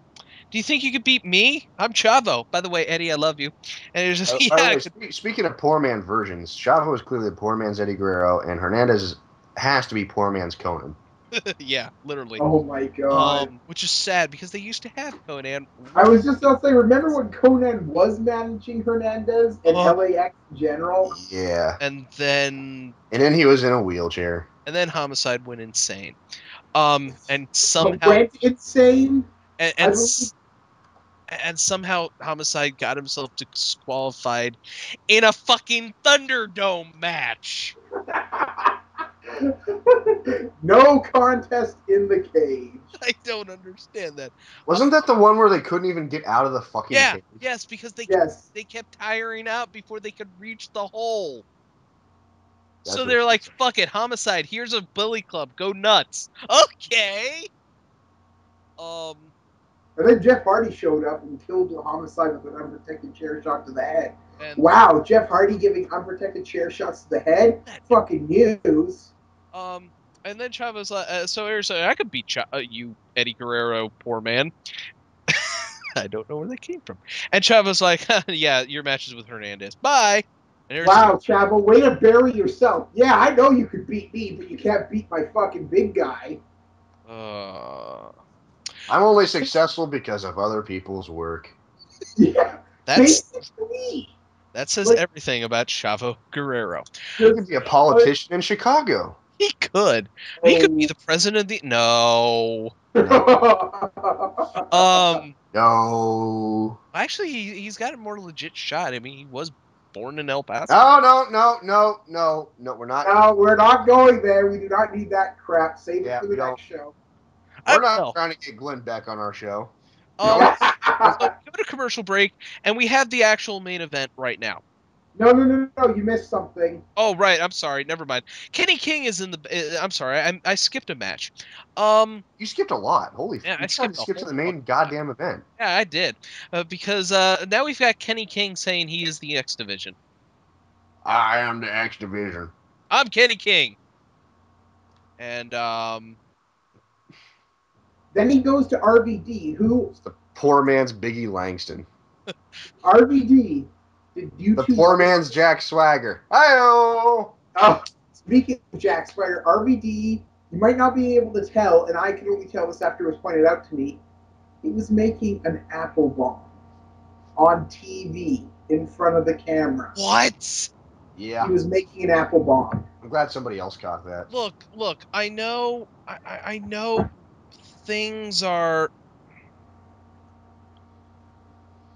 [SPEAKER 2] Do you think you could beat me? I'm Chavo. By the way, Eddie, I love you. And it was just,
[SPEAKER 1] speaking of poor man versions, Chavo is clearly the poor man's Eddie Guerrero, and Hernandez has to be poor man's Conan.
[SPEAKER 2] Yeah, literally.
[SPEAKER 3] Oh my god.
[SPEAKER 2] Which is sad, because they used to have Conan.
[SPEAKER 3] I was just about to say, remember when Conan was managing Hernandez and LAX in general?
[SPEAKER 1] Yeah.
[SPEAKER 2] And then
[SPEAKER 1] he was in a wheelchair.
[SPEAKER 2] And then Homicide went insane. And somehow
[SPEAKER 3] went insane.
[SPEAKER 2] And somehow Homicide got himself disqualified in a fucking Thunderdome match.
[SPEAKER 3] No contest in the cage.
[SPEAKER 2] I don't understand that.
[SPEAKER 1] Wasn't that the one where they couldn't even get out of the fucking cage?
[SPEAKER 2] Yes, because they kept tiring out before they could reach the hole. So they're like, fuck it, Homicide, here's a billy club, go nuts. Okay.
[SPEAKER 3] And then Jeff Hardy showed up and killed the Homicide with an unprotected chair shot to the head. Wow, Jeff Hardy giving unprotected chair shots to the head? Fucking news.
[SPEAKER 2] And then Chavo's like, so Eric's like, I could beat you, Eddie Guerrero, poor man. I don't know where they came from. And Chavo's like, yeah, your match is with Hernandez. Bye. And
[SPEAKER 3] wow, Chavo, way to bury yourself. Yeah, I know you could beat me, but you can't beat my fucking big guy.
[SPEAKER 1] I'm only successful because of other people's work.
[SPEAKER 3] Yeah, basically.
[SPEAKER 2] That says everything about Chavo Guerrero.
[SPEAKER 1] He could be a politician in Chicago.
[SPEAKER 2] He could. He could be the president of the... No.
[SPEAKER 1] No.
[SPEAKER 2] Actually, he's got a more legit shot. I mean, he was born in El Paso.
[SPEAKER 1] No, we're not.
[SPEAKER 3] No, we're not going there. We do not need that crap. Save it for the next show.
[SPEAKER 1] We're not trying to get Glenn back on our show.
[SPEAKER 2] So go to commercial break, and we have the actual main event right now.
[SPEAKER 3] No, you missed something.
[SPEAKER 2] Oh, right. I'm sorry. Never mind. Kenny King is in the. I'm sorry. I skipped a match. You
[SPEAKER 1] skipped a lot. Holy.
[SPEAKER 2] Yeah, I
[SPEAKER 1] tried to skip to the main goddamn event.
[SPEAKER 2] Yeah, I did. Because now we've got Kenny King saying he is the X Division.
[SPEAKER 1] I am the X Division.
[SPEAKER 2] I'm Kenny King. And
[SPEAKER 3] then he goes to RVD, who
[SPEAKER 1] it's the poor man's Biggie Langston.
[SPEAKER 3] RVD. Did you
[SPEAKER 1] the poor man's Jack Swagger. Hi-oh!
[SPEAKER 3] Oh, speaking of Jack Swagger, RVD, you might not be able to tell, and I can only tell this after it was pointed out to me, he was making an apple bomb on TV in front of the camera.
[SPEAKER 2] What?
[SPEAKER 1] Yeah.
[SPEAKER 3] He was making an apple bomb.
[SPEAKER 1] I'm glad somebody else caught that.
[SPEAKER 2] Look, I know things are...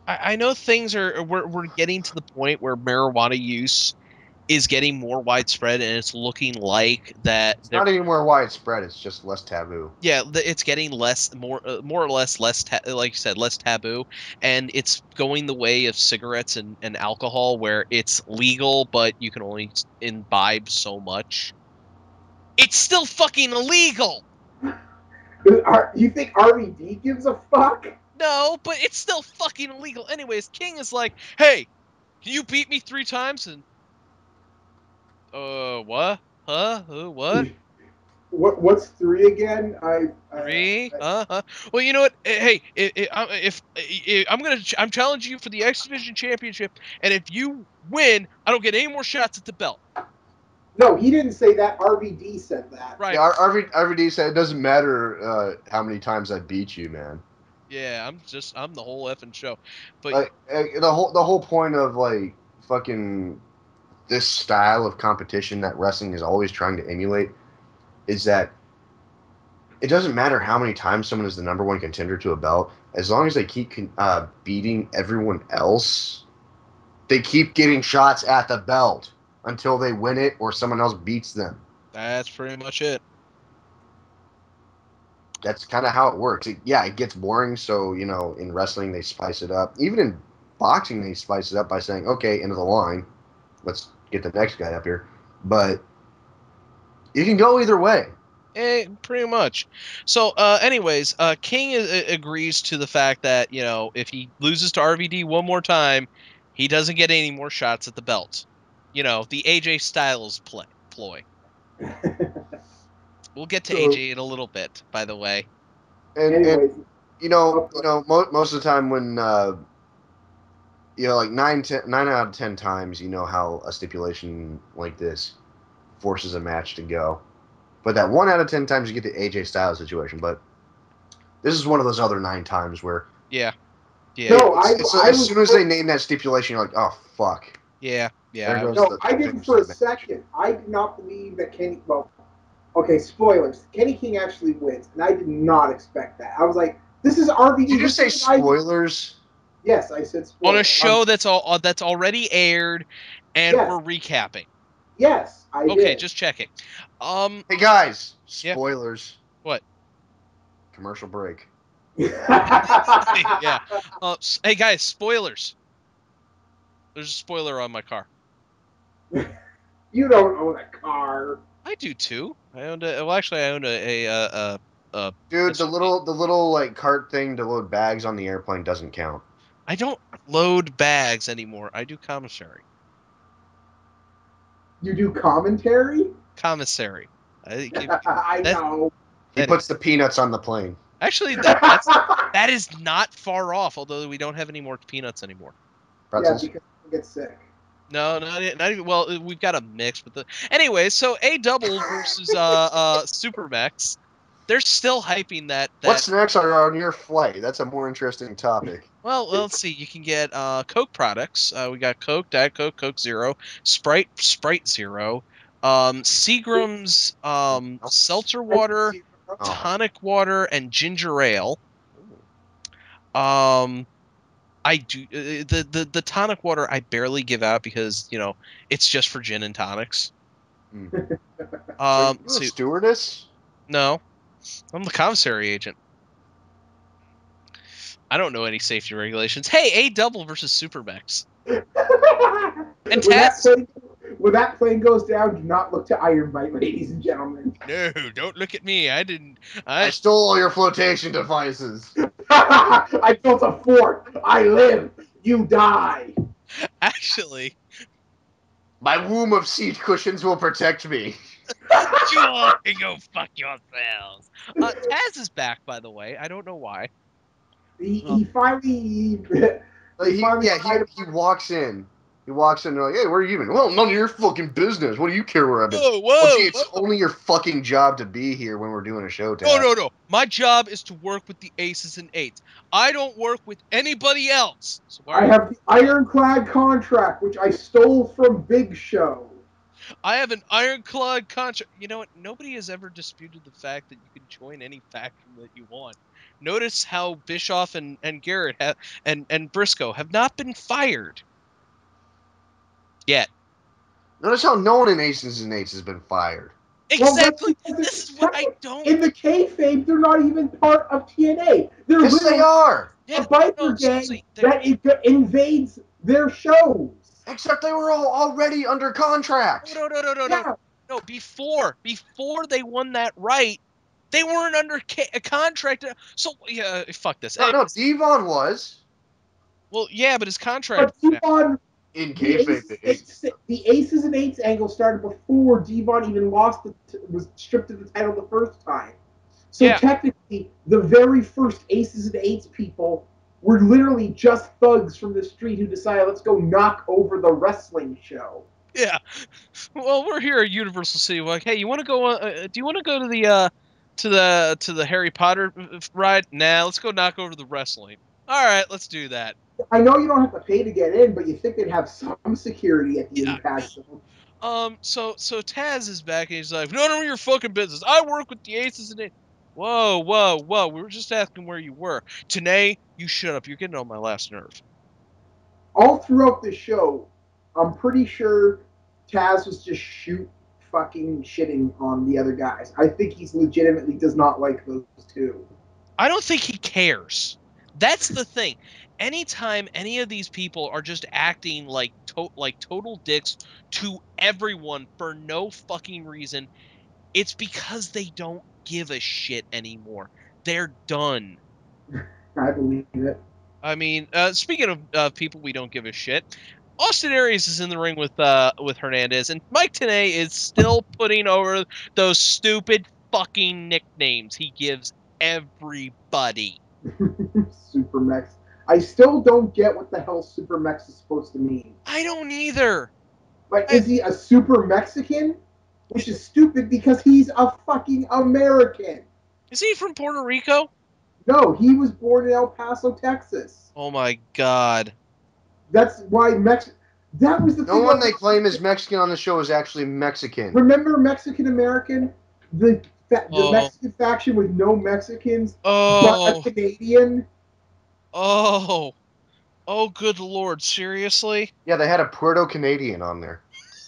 [SPEAKER 2] I know things are... We're getting to the point where marijuana use is getting more widespread, and it's looking like that...
[SPEAKER 1] It's not any more widespread, it's just less taboo.
[SPEAKER 2] Yeah, it's getting more or less like you said, less taboo, and it's going the way of cigarettes and alcohol, where it's legal, but you can only imbibe so much. It's still fucking illegal!
[SPEAKER 3] You think RVD gives a fuck?
[SPEAKER 2] No, but it's still fucking illegal. Anyways, King is like, hey, can you beat me 3 times? And what? Huh? What?
[SPEAKER 3] What's 3 again?
[SPEAKER 2] 3? Well, you know what? Hey, I'm challenging you for the X Division Championship, and if you win, I don't get any more shots at the belt.
[SPEAKER 3] No, he didn't say that. RVD said that.
[SPEAKER 2] Right.
[SPEAKER 1] Yeah, RVD said it doesn't matter how many times I beat you, man.
[SPEAKER 2] Yeah, I'm the whole effing show. But
[SPEAKER 1] the whole point of like fucking this style of competition that wrestling is always trying to emulate is that it doesn't matter how many times someone is the #1 contender to a belt, as long as they keep beating everyone else, they keep getting shots at the belt until they win it or someone else beats them.
[SPEAKER 2] That's pretty much it.
[SPEAKER 1] That's kind of how it works. It gets boring, so, in wrestling, they spice it up. Even in boxing, they spice it up by saying, okay, end of the line. Let's get the next guy up here. But you can go either way.
[SPEAKER 2] Pretty much. So, anyways, King agrees to the fact that, if he loses to RVD one more time, he doesn't get any more shots at the belt. The AJ Styles ploy. We'll get to AJ in a little bit, by the way.
[SPEAKER 1] And most of the time when, like 9 out of 10 times, how a stipulation like this forces a match to go. But that 1 out of 10 times you get the AJ Styles situation. But this is one of those other 9 times where...
[SPEAKER 2] Yeah.
[SPEAKER 3] No,
[SPEAKER 1] as soon as they name that stipulation, you're like, oh, fuck.
[SPEAKER 2] Yeah.
[SPEAKER 3] No, I didn't for a second. I did not believe that Kenny... Well, okay, spoilers. Kenny King actually wins, and I did not expect that. I was like, this is RVD.
[SPEAKER 1] Did you say spoilers?
[SPEAKER 3] Yes, I said spoilers.
[SPEAKER 2] On a show that's already aired, and we're recapping.
[SPEAKER 3] Yes, I did.
[SPEAKER 2] Okay, just checking.
[SPEAKER 1] Hey, guys. Spoilers.
[SPEAKER 2] What?
[SPEAKER 1] Commercial break.
[SPEAKER 2] Yeah. Hey, guys, spoilers. There's a spoiler on my car.
[SPEAKER 3] You don't own a car.
[SPEAKER 2] I do too. I owned a
[SPEAKER 1] Dude, the little like cart thing to load bags on the airplane doesn't count.
[SPEAKER 2] I don't load bags anymore. I do commissary.
[SPEAKER 3] You do commentary?
[SPEAKER 2] Commissary.
[SPEAKER 3] I know.
[SPEAKER 1] He puts the peanuts on the plane.
[SPEAKER 2] Actually, that is not far off. Although we don't have any more peanuts anymore.
[SPEAKER 1] Pretzels?
[SPEAKER 3] Yeah, because you get sick.
[SPEAKER 2] No, not even. Well, we've got a mix with the. Anyway, so A Double versus Supermax. They're still hyping that.
[SPEAKER 1] What snacks are on your flight? That's a more interesting topic.
[SPEAKER 2] Well, let's see. You can get Coke products. We got Coke, Diet Coke, Coke Zero, Sprite Zero, Seagram's seltzer water, tonic water, and ginger ale. I do the tonic water I barely give out because it's just for gin and tonics.
[SPEAKER 1] So stewardess?
[SPEAKER 2] No, I'm the commissary agent. I don't know any safety regulations. Hey, A double versus Supermax. And Taz.
[SPEAKER 3] When that plane goes down, do not look to Ironbite, ladies and gentlemen.
[SPEAKER 2] No, don't look at me. I didn't.
[SPEAKER 1] I stole all your flotation devices.
[SPEAKER 3] I built a fort. I live. You die.
[SPEAKER 2] Actually,
[SPEAKER 1] my womb of seat cushions will protect me.
[SPEAKER 2] You all can go fuck yourselves. Taz is back, by the way. I don't know why.
[SPEAKER 3] He finally.
[SPEAKER 1] He walks in. He walks in and they're like, hey, where are you even? Well, none of your fucking business. What do you care where I've been?
[SPEAKER 2] Whoa,
[SPEAKER 1] it's only your fucking job to be here when we're doing a show.
[SPEAKER 2] No. My job is to work with the aces and eights. I don't work with anybody else. So
[SPEAKER 3] I have the ironclad contract, which I stole from Big Show.
[SPEAKER 2] I have an ironclad contract. You know what? Nobody has ever disputed the fact that you can join any faction that you want. Notice how Bischoff and Garrett and Briscoe have not been fired yet.
[SPEAKER 1] Notice how no one in Aces and Eights has been fired.
[SPEAKER 2] Exactly. Well, this is what I don't.
[SPEAKER 3] In the kayfabe, they're not even part of TNA.
[SPEAKER 1] Yes, they are.
[SPEAKER 3] A biker gang that invades their shows.
[SPEAKER 1] Except they were all already under contract.
[SPEAKER 2] No. Before they won that right, they weren't under a contract. So yeah, fuck this.
[SPEAKER 1] No, Devon was.
[SPEAKER 2] Well, yeah, but his contract.
[SPEAKER 3] But Devon.
[SPEAKER 1] In kayfabe,
[SPEAKER 3] the Aces and Eights angle started before Devon even was stripped of the title the first time. So technically, the very first Aces and Eights people were literally just thugs from the street who decided, let's go knock over the wrestling show.
[SPEAKER 2] Yeah. Well, we're here at Universal City. We're like, hey, you want to go? Do you want to go to the Harry Potter ride? Nah, let's go knock over the wrestling. All right, let's do that.
[SPEAKER 3] I know you don't have to pay to get in, but you think they'd have some security at the Impact Zone.
[SPEAKER 2] So Taz is back and he's like, none of your fucking business. I work with the Aces and Eights. Whoa. We were just asking where you were. Tanae, you shut up. You're getting on my last nerve.
[SPEAKER 3] All throughout the show, I'm pretty sure Taz was just fucking shitting on the other guys. I think he's legitimately does not like those two.
[SPEAKER 2] I don't think he cares. That's the thing. Anytime any of these people are just acting like total dicks to everyone for no fucking reason, it's because they don't give a shit anymore. They're done.
[SPEAKER 3] I believe it.
[SPEAKER 2] I mean, speaking of people we don't give a shit, Austin Aries is in the ring with Hernandez, and Mike Tenay is still putting over those stupid fucking nicknames he gives everybody.
[SPEAKER 3] Supermex. I still don't get what the hell Super Mex is supposed to mean.
[SPEAKER 2] I don't either.
[SPEAKER 3] Like, is he a Super Mexican? Which is stupid because he's a fucking American.
[SPEAKER 2] Is he from Puerto Rico?
[SPEAKER 3] No, he was born in El Paso, Texas.
[SPEAKER 2] Oh my god.
[SPEAKER 3] That's why that was the thing.
[SPEAKER 1] No one they claim is Mexican on the show is actually Mexican.
[SPEAKER 3] Remember Mexican American? The Mexican faction with no Mexicans, but a Canadian?
[SPEAKER 2] Oh, good lord, seriously?
[SPEAKER 1] Yeah, they had a Puerto Canadian on there.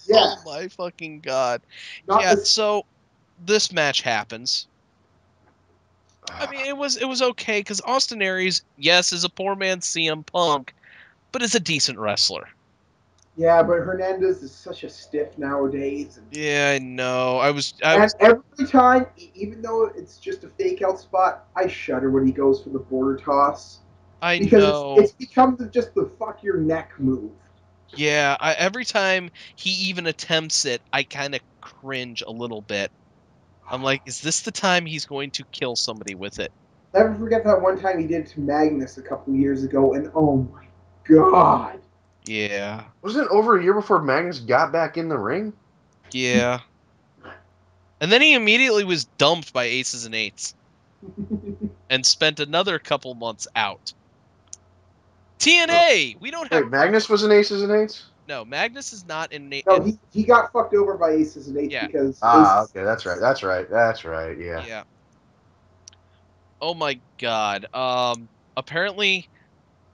[SPEAKER 3] Yeah.
[SPEAKER 2] Oh my fucking god. So this match happens. I mean, it was okay, because Austin Aries, yes, is a poor man CM Punk, but is a decent wrestler.
[SPEAKER 3] Yeah, but Hernandez is such a stiff nowadays.
[SPEAKER 2] Yeah, I know.
[SPEAKER 3] And every time, even though it's just a fake out spot, I shudder when he goes for the border toss. Because it's become just the fuck your neck move.
[SPEAKER 2] Yeah, every time he even attempts it, I kind of cringe a little bit. I'm like, is this the time he's going to kill somebody with it?
[SPEAKER 3] Never forget that one time he did it to Magnus a couple years ago, and oh my god.
[SPEAKER 2] Yeah.
[SPEAKER 1] Wasn't it over a year before Magnus got back in the ring?
[SPEAKER 2] Yeah. And then he immediately was dumped by Aces and Eights. And spent another couple months out. TNA! We don't have...
[SPEAKER 1] Wait, Magnus was in Aces and Eights?
[SPEAKER 2] No, Magnus is not in...
[SPEAKER 3] No, he got fucked over by Aces and Eights because...
[SPEAKER 1] okay, that's right,
[SPEAKER 2] Yeah. Oh my god. Apparently,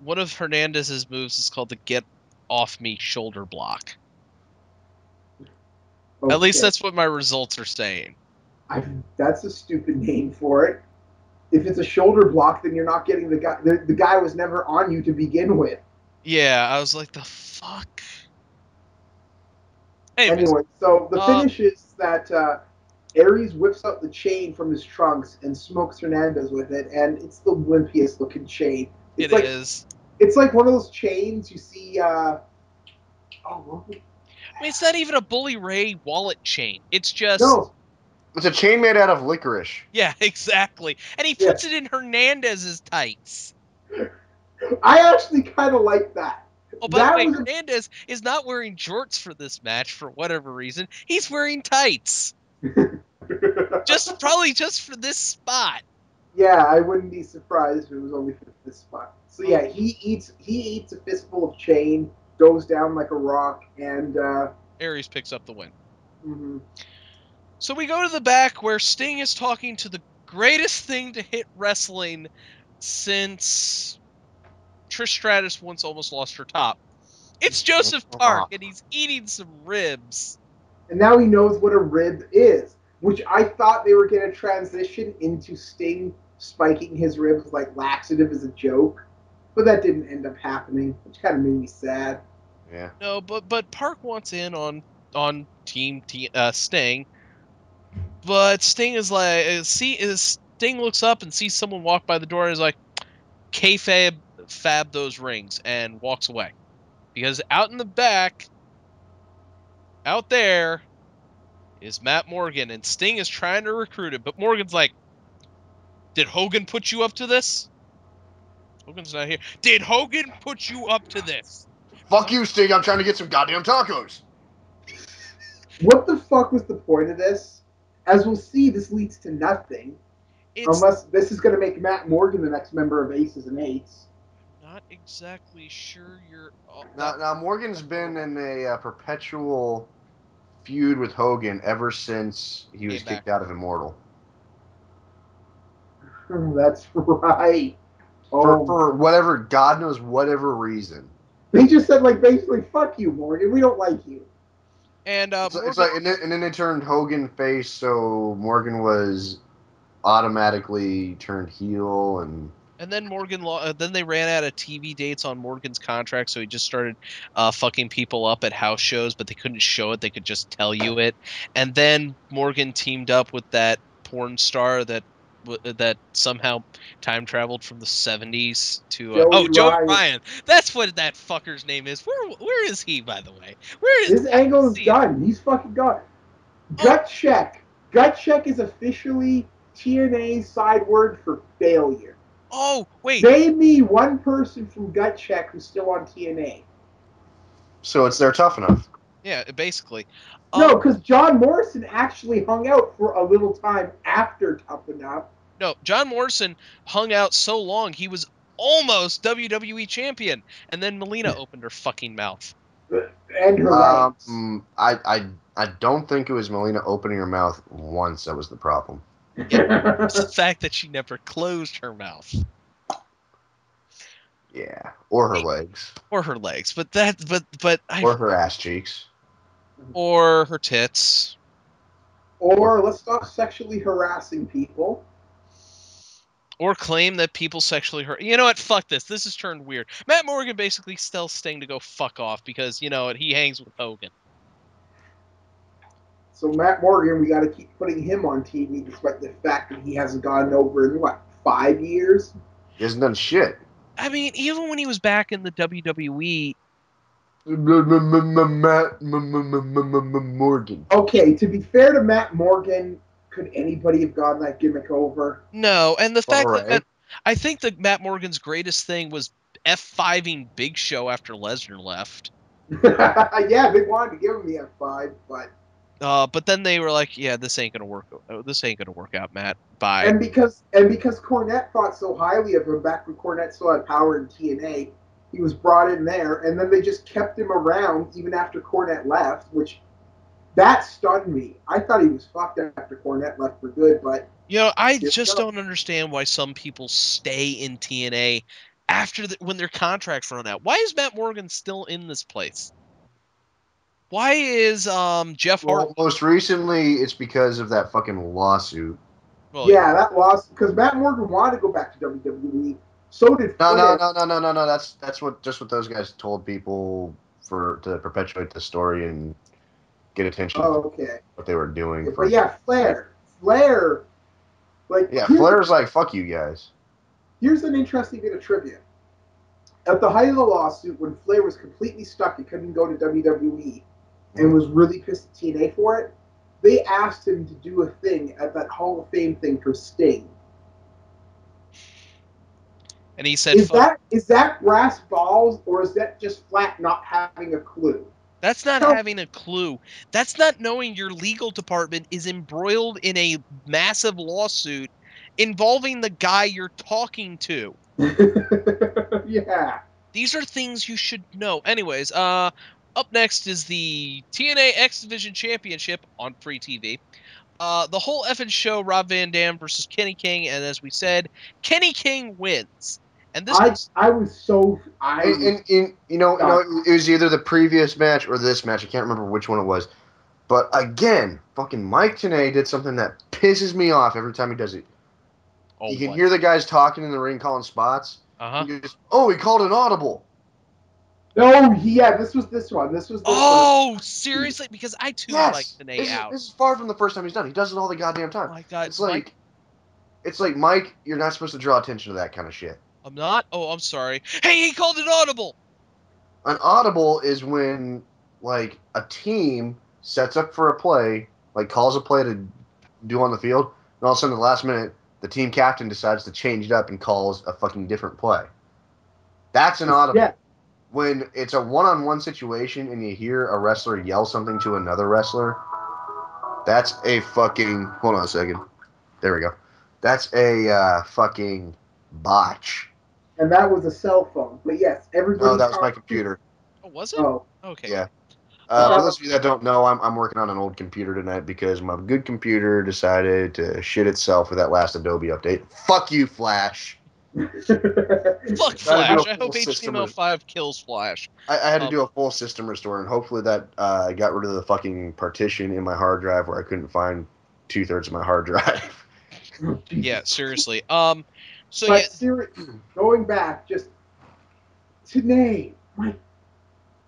[SPEAKER 2] one of Hernandez's moves is called the Get Off Me shoulder block.
[SPEAKER 3] Okay.
[SPEAKER 2] At least that's what my results are saying.
[SPEAKER 3] That's a stupid name for it. If it's a shoulder block, then you're not getting the guy. The guy was never on you to begin with.
[SPEAKER 2] Yeah, I was like, the fuck?
[SPEAKER 3] Anyway, so the finish is that Ares whips up the chain from his trunks and smokes Hernandez with it, and it's the wimpiest looking chain. It's It's like one of those chains you see.
[SPEAKER 2] It's not even a Bully Ray wallet chain. It's just.
[SPEAKER 3] No.
[SPEAKER 1] It's a chain made out of licorice.
[SPEAKER 2] Yeah, exactly. And he puts it in Hernandez's tights.
[SPEAKER 3] I actually kind of like that.
[SPEAKER 2] Oh, by the way, Hernandez is not wearing jorts for this match for whatever reason. He's wearing tights. Probably just for this spot.
[SPEAKER 3] Yeah, I wouldn't be surprised if it was only for this spot. So yeah, he eats a fistful of chain, goes down like a rock, and
[SPEAKER 2] Ares picks up the win.
[SPEAKER 3] Mm-hmm.
[SPEAKER 2] So we go to the back where Sting is talking to the greatest thing to hit wrestling since Trish Stratus once almost lost her top. It's Joseph Park, and he's eating some ribs.
[SPEAKER 3] And now he knows what a rib is, which I thought they were going to transition into Sting spiking his ribs like laxative as a joke, but that didn't end up happening, which kind of made me sad.
[SPEAKER 2] Yeah. No, but Park wants in on Team Sting. But Sting is like, Sting looks up and sees someone walk by the door and is like, kayfabe fab those rings, and walks away. Because out in the back, out there, is Matt Morgan, and Sting is trying to recruit him. But Morgan's like, did Hogan put you up to this? Hogan's not here. Did Hogan put you up to this?
[SPEAKER 1] Fuck you, Sting, I'm trying to get some goddamn tacos.
[SPEAKER 3] What the fuck was the point of this? As we'll see, this leads to nothing. Unless this is going to make Matt Morgan the next member of Aces and Eights.
[SPEAKER 2] Not exactly sure you're...
[SPEAKER 1] Now, Morgan's been in a perpetual feud with Hogan ever since he was kicked out of Immortal.
[SPEAKER 3] That's right.
[SPEAKER 1] For whatever, God knows whatever reason.
[SPEAKER 3] They just said, like, basically, fuck you, Morgan. We don't like you.
[SPEAKER 2] And
[SPEAKER 1] it's like, and then they turned Hogan face, so Morgan was automatically turned heel, and
[SPEAKER 2] then Morgan. Then they ran out of TV dates on Morgan's contract, so he just started fucking people up at house shows, but they couldn't show it; they could just tell you it. And then Morgan teamed up with that porn star that somehow time traveled from the 70s to Joey Ryan. That's what that fucker's name is. Where is he, by the way? Where is
[SPEAKER 3] his angle is done? He's fucking gone. Gut check. Gut check is officially TNA's side word for failure.
[SPEAKER 2] Oh wait,
[SPEAKER 3] name me one person from Gut check who's still on TNA.
[SPEAKER 1] So they're tough enough.
[SPEAKER 2] Yeah, basically.
[SPEAKER 3] No, because John Morrison actually hung out for a little time after Tough Enough.
[SPEAKER 2] No, John Morrison hung out so long he was almost WWE champion, and then Melina opened her fucking mouth.
[SPEAKER 3] And her legs.
[SPEAKER 1] I don't think it was Melina opening her mouth once that was the problem.
[SPEAKER 2] Yeah, it's the fact that she never closed her mouth.
[SPEAKER 1] Yeah, or her legs.
[SPEAKER 2] Or her legs, but
[SPEAKER 1] or her ass cheeks.
[SPEAKER 2] Or her tits.
[SPEAKER 3] Or let's stop sexually harassing people.
[SPEAKER 2] Or claim that people sexually hurt. You know what? Fuck this. This has turned weird. Matt Morgan basically tells Sting to go fuck off because, you know, he hangs with Hogan.
[SPEAKER 3] So Matt Morgan, we got to keep putting him on TV despite the fact that he hasn't gone over in, 5 years?
[SPEAKER 1] He hasn't done shit.
[SPEAKER 2] I mean, even when he was back in the WWE...
[SPEAKER 1] Morgan.
[SPEAKER 3] Okay, to be fair to Matt Morgan, could anybody have gotten that gimmick over?
[SPEAKER 2] No, and the fact that I think that Matt Morgan's greatest thing was F5ing Big Show after Lesnar left.
[SPEAKER 3] Yeah, they wanted to give him the F5,
[SPEAKER 2] but then they were like, "Yeah, this ain't gonna work. This ain't gonna work out, Matt. Bye."
[SPEAKER 3] And because Cornette thought so highly of him back when Cornette still had power in TNA. He was brought in there, and then they just kept him around even after Cornette left, which that stunned me. I thought he was fucked after Cornette left for good, but...
[SPEAKER 2] You know, I just don't understand why some people stay in TNA after when their contracts run out. Why is Matt Morgan still in this place? Why is Jeff Hart?
[SPEAKER 1] Well, most recently, it's because of that fucking lawsuit.
[SPEAKER 3] Well, yeah, that lawsuit. Because Matt Morgan wanted to go back to WWE. So did
[SPEAKER 1] No. That's what those guys told people to perpetuate the story and get attention.
[SPEAKER 3] Oh, okay.
[SPEAKER 1] What they were doing.
[SPEAKER 3] But yeah, Flair, like
[SPEAKER 1] Flair's like, fuck you guys.
[SPEAKER 3] Here's an interesting bit of trivia. At the height of the lawsuit, when Flair was completely stuck and couldn't go to WWE, and was really pissed at TNA for it, they asked him to do a thing at that Hall of Fame thing for Sting.
[SPEAKER 2] And he said,
[SPEAKER 3] is that brass balls, or is that just flat not having a clue?
[SPEAKER 2] That's not having a clue. That's not knowing your legal department is embroiled in a massive lawsuit involving the guy you're talking to.
[SPEAKER 3] Yeah.
[SPEAKER 2] These are things you should know. Anyways, up next is the TNA X Division Championship on free TV. The whole effing show, Rob Van Dam versus Kenny King, and as we said, Kenny King wins. And this
[SPEAKER 1] it was either the previous match or this match. I can't remember which one it was. But again, fucking Mike Tenay did something that pisses me off every time he does it. You can hear the guys talking in the ring, calling spots. He called an audible.
[SPEAKER 3] No, this was this one.
[SPEAKER 2] Oh, seriously? Because I too like Tenay out.
[SPEAKER 1] This is far from the first time he's done. He does it all the goddamn time.
[SPEAKER 2] Oh my God,
[SPEAKER 1] it's like Mike, you're not supposed to draw attention to that kind of shit.
[SPEAKER 2] I'm not? Oh, I'm sorry. Hey, he called an audible!
[SPEAKER 1] An audible is when, like, a team sets up for a play, like, calls a play to do on the field, and all of a sudden, at the last minute, the team captain decides to change it up and calls a fucking different play. That's an audible. Yeah. When it's a one-on-one situation and you hear a wrestler yell something to another wrestler, that's a fucking... Hold on a second. There we go. That's a fucking botch.
[SPEAKER 3] And that was a cell phone. But yes, everybody...
[SPEAKER 1] Oh, that was my computer.
[SPEAKER 2] Oh, was it?
[SPEAKER 3] Oh.
[SPEAKER 2] Okay.
[SPEAKER 1] Yeah. For those of you that don't know, I'm working on an old computer tonight because my good computer decided to shit itself with that last Adobe update. Fuck you, Flash.
[SPEAKER 2] Fuck Flash. I hope HTML5 kills Flash.
[SPEAKER 1] I had to do a full system restore, and hopefully that got rid of the fucking partition in my hard drive where I couldn't find 2/3 of my hard drive.
[SPEAKER 2] Yeah, seriously.
[SPEAKER 3] Going back, just today,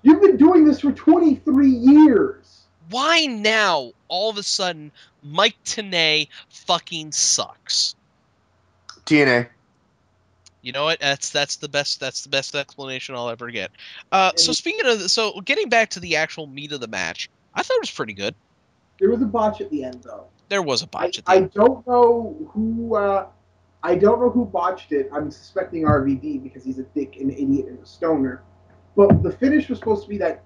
[SPEAKER 3] you've been doing this for 23 years.
[SPEAKER 2] Why now, all of a sudden, Mike Tenay fucking sucks?
[SPEAKER 1] TNA.
[SPEAKER 2] You know what? That's the best explanation I'll ever get. So getting back to the actual meat of the match, I thought it was pretty good.
[SPEAKER 3] There was a botch at the end, though.
[SPEAKER 2] There was a botch at the end.
[SPEAKER 3] I don't know who botched it. I'm suspecting RVD because he's a dick, an idiot, and a stoner. But the finish was supposed to be that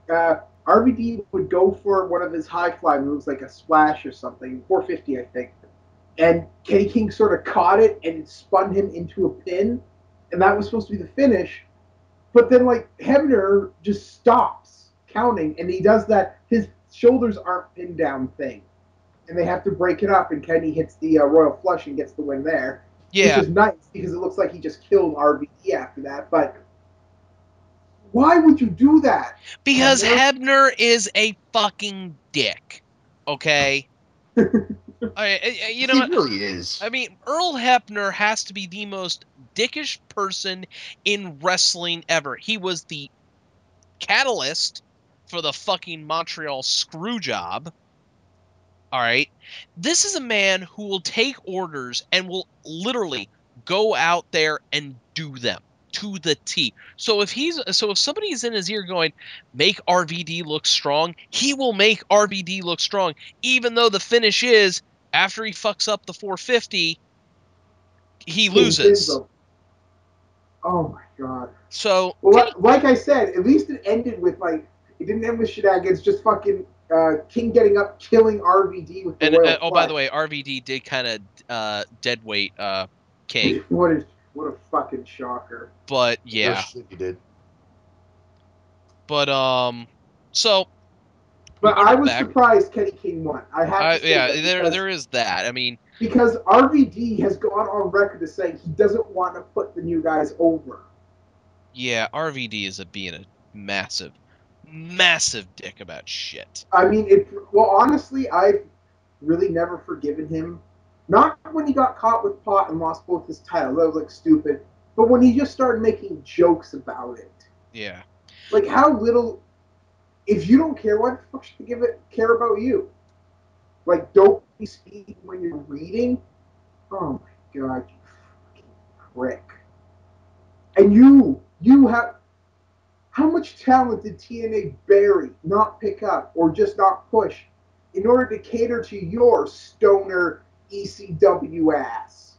[SPEAKER 3] RVD would go for one of his high fly moves, like a splash or something, 450, I think. And Kenny King sort of caught it and it spun him into a pin. And that was supposed to be the finish. But then, Hebner just stops counting, and he does that. His shoulders aren't pinned down thing. And they have to break it up, and Kenny hits the Royal Flush and gets the win there.
[SPEAKER 2] Yeah.
[SPEAKER 3] Which is nice, because it looks like he just killed RVD after that. But why would you do that?
[SPEAKER 2] Because Hebner is a fucking dick. Okay?
[SPEAKER 1] He really is.
[SPEAKER 2] I mean, Earl Hebner has to be the most dickish person in wrestling ever. He was the catalyst for the fucking Montreal screw job. All right? This is a man who will take orders and will literally go out there and do them to the T. So if somebody's in his ear going, make RVD look strong, he will make RVD look strong, even though the finish is, after he fucks up the 450, he loses.
[SPEAKER 3] Oh my god.
[SPEAKER 2] So,
[SPEAKER 3] like I said, at least it ended with, it didn't end with shenanigans, just fucking King getting up, killing RVD with the Royal Flush.
[SPEAKER 2] By the way, RVD did kind of dead weight King.
[SPEAKER 3] What a fucking shocker.
[SPEAKER 2] But yeah.
[SPEAKER 1] He did.
[SPEAKER 2] But so.
[SPEAKER 3] But I was surprised Kenny King won. I have to say
[SPEAKER 2] there is that. I mean,
[SPEAKER 3] because RVD has gone on record as saying he doesn't want to put the new guys over.
[SPEAKER 2] Yeah, RVD is being a massive, massive dick about shit.
[SPEAKER 3] I mean, honestly, I've really never forgiven him. Not when he got caught with pot and lost both his titles. That was like stupid. But when he just started making jokes about it.
[SPEAKER 2] Yeah.
[SPEAKER 3] Like how little. If you don't care, why the fuck should they care about you? Like, don't be speaking when you're reading. Oh my god, you fucking prick! And you have. How much talent did TNA bury, not pick up, or just not push, in order to cater to your stoner ECW ass?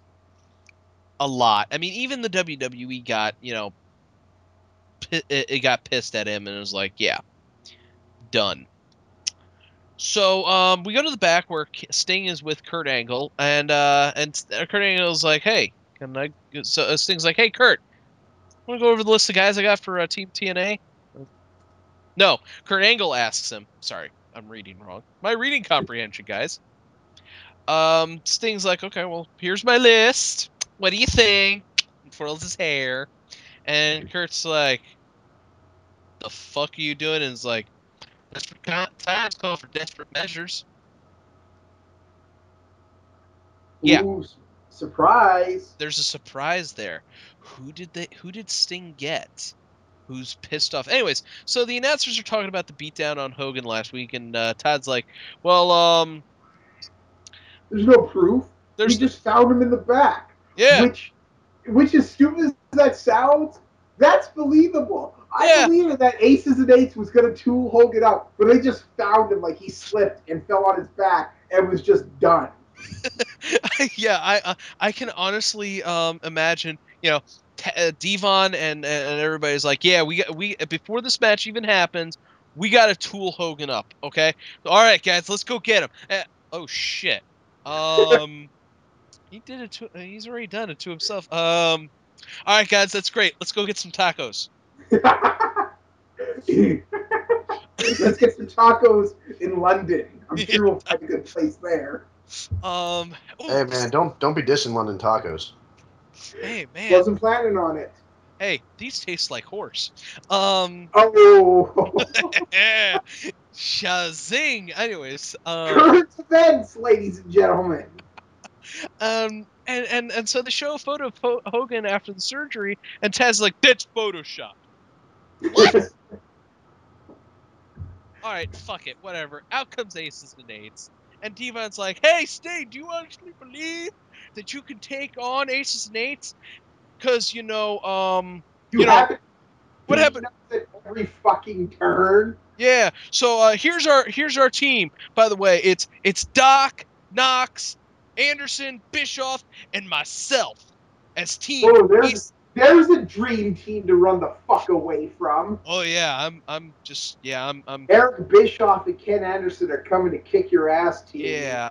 [SPEAKER 2] A lot. I mean, even the WWE got, it got pissed at him and it was like, yeah, done. So we go to the back where Sting is with Kurt Angle, and Kurt Angle's like, hey, can I? So Sting's like, hey, Kurt, want to go over the list of guys I got for Team TNA? No, Kurt Angle asks him. Sorry, I'm reading wrong. My reading comprehension, guys. Sting's like, okay, well, here's my list. What do you think? And twirls his hair, and Kurt's like, the fuck are you doing? And he's like, desperate times call for desperate measures. Yeah.
[SPEAKER 3] Ooh, surprise.
[SPEAKER 2] There's a surprise there. Who did Sting get? Who's pissed off? Anyways, so the announcers are talking about the beatdown on Hogan last week, and Todd's like, well,
[SPEAKER 3] there's no proof. We just found him in the back.
[SPEAKER 2] Yeah.
[SPEAKER 3] Which as stupid as that sounds, that's believable. I believe that Aces and Eights was going to tool Hogan up, but they just found him like he slipped and fell on his back and was just done.
[SPEAKER 2] Yeah, I can honestly imagine, Devon and everybody's like, yeah, we before this match even happens, we got to tool Hogan up, okay? All right, guys, let's go get him. Oh shit. He did it to. He's already done it to himself. All right, guys, that's great. Let's go get some tacos.
[SPEAKER 3] Let's get some tacos in London. I'm sure we'll find a good place there.
[SPEAKER 1] Hey man, don't be dissing London tacos.
[SPEAKER 2] Hey man,
[SPEAKER 3] wasn't planning on it.
[SPEAKER 2] Hey, these taste like horse.
[SPEAKER 3] Oh.
[SPEAKER 2] Shazing. Anyways,
[SPEAKER 3] current events, ladies and gentlemen.
[SPEAKER 2] And so they show a photo of Hogan after the surgery, and Taz's like, that's Photoshop. What? All right, fuck it, whatever. Out comes Aces and Eights, and Devon's like, hey, Sting, do you actually believe that you can take on Aces and Eights? Because what happened
[SPEAKER 3] at every fucking turn.
[SPEAKER 2] Yeah. So here's our team. By the way, it's Doc, Knox, Anderson, Bischoff, and myself as team.
[SPEAKER 3] Oh, there's a dream team to run the fuck away from.
[SPEAKER 2] Oh yeah, I'm
[SPEAKER 3] Eric Bischoff and Ken Anderson are coming to kick your ass, team.
[SPEAKER 2] Yeah.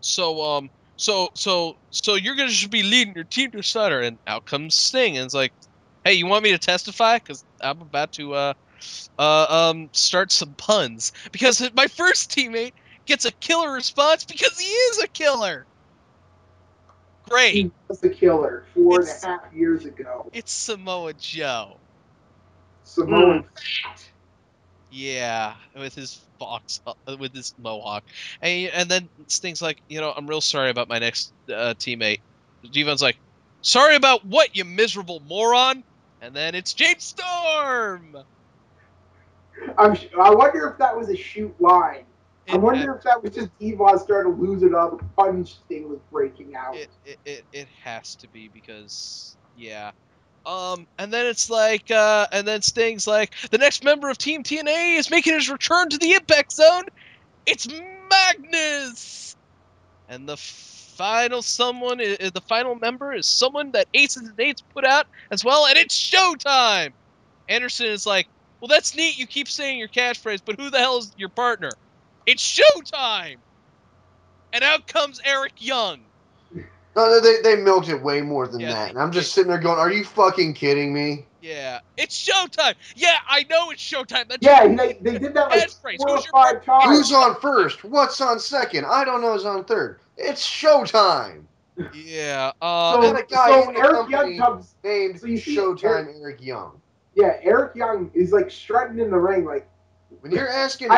[SPEAKER 2] So you're gonna just be leading your team to center, and out comes Sting, and it's like, hey, you want me to testify? Because I'm about to start some puns. Because my first teammate gets a killer response because he is a killer. Great.
[SPEAKER 3] He was a killer 4.5 years ago.
[SPEAKER 2] It's Samoa Joe.
[SPEAKER 3] Samoan.
[SPEAKER 2] Yeah, with his with his mohawk, and then Sting's like, I'm real sorry about my next teammate. Devon's like, sorry about what, you miserable moron? And then it's James Storm.
[SPEAKER 3] I wonder if that was a shoot line. I wonder if that was just Devon starting to lose it all. The punch thing was breaking out.
[SPEAKER 2] It has to be because, yeah. And then it's like, and then Sting's like, the next member of Team TNA is making his return to the Impact Zone. It's Magnus. And the final member is someone that Aces and Eights put out as well, and it's showtime. Anderson is like, well, that's neat. You keep saying your catchphrase, but who the hell is your partner? It's showtime. And out comes Eric Young.
[SPEAKER 1] No, they milked it way more than that. And I'm just sitting there going, are you fucking kidding me?
[SPEAKER 2] Yeah, it's showtime. Yeah, I know it's showtime. That's
[SPEAKER 3] they did that like 4 or 5
[SPEAKER 1] times. Who's on first? What's on second? I don't know who's on third. It's showtime.
[SPEAKER 2] Yeah.
[SPEAKER 3] So Eric Young comes
[SPEAKER 1] named
[SPEAKER 3] so you see
[SPEAKER 1] Showtime Eric Young.
[SPEAKER 3] Yeah, Eric Young is like strutting in the ring like.
[SPEAKER 1] When you're asking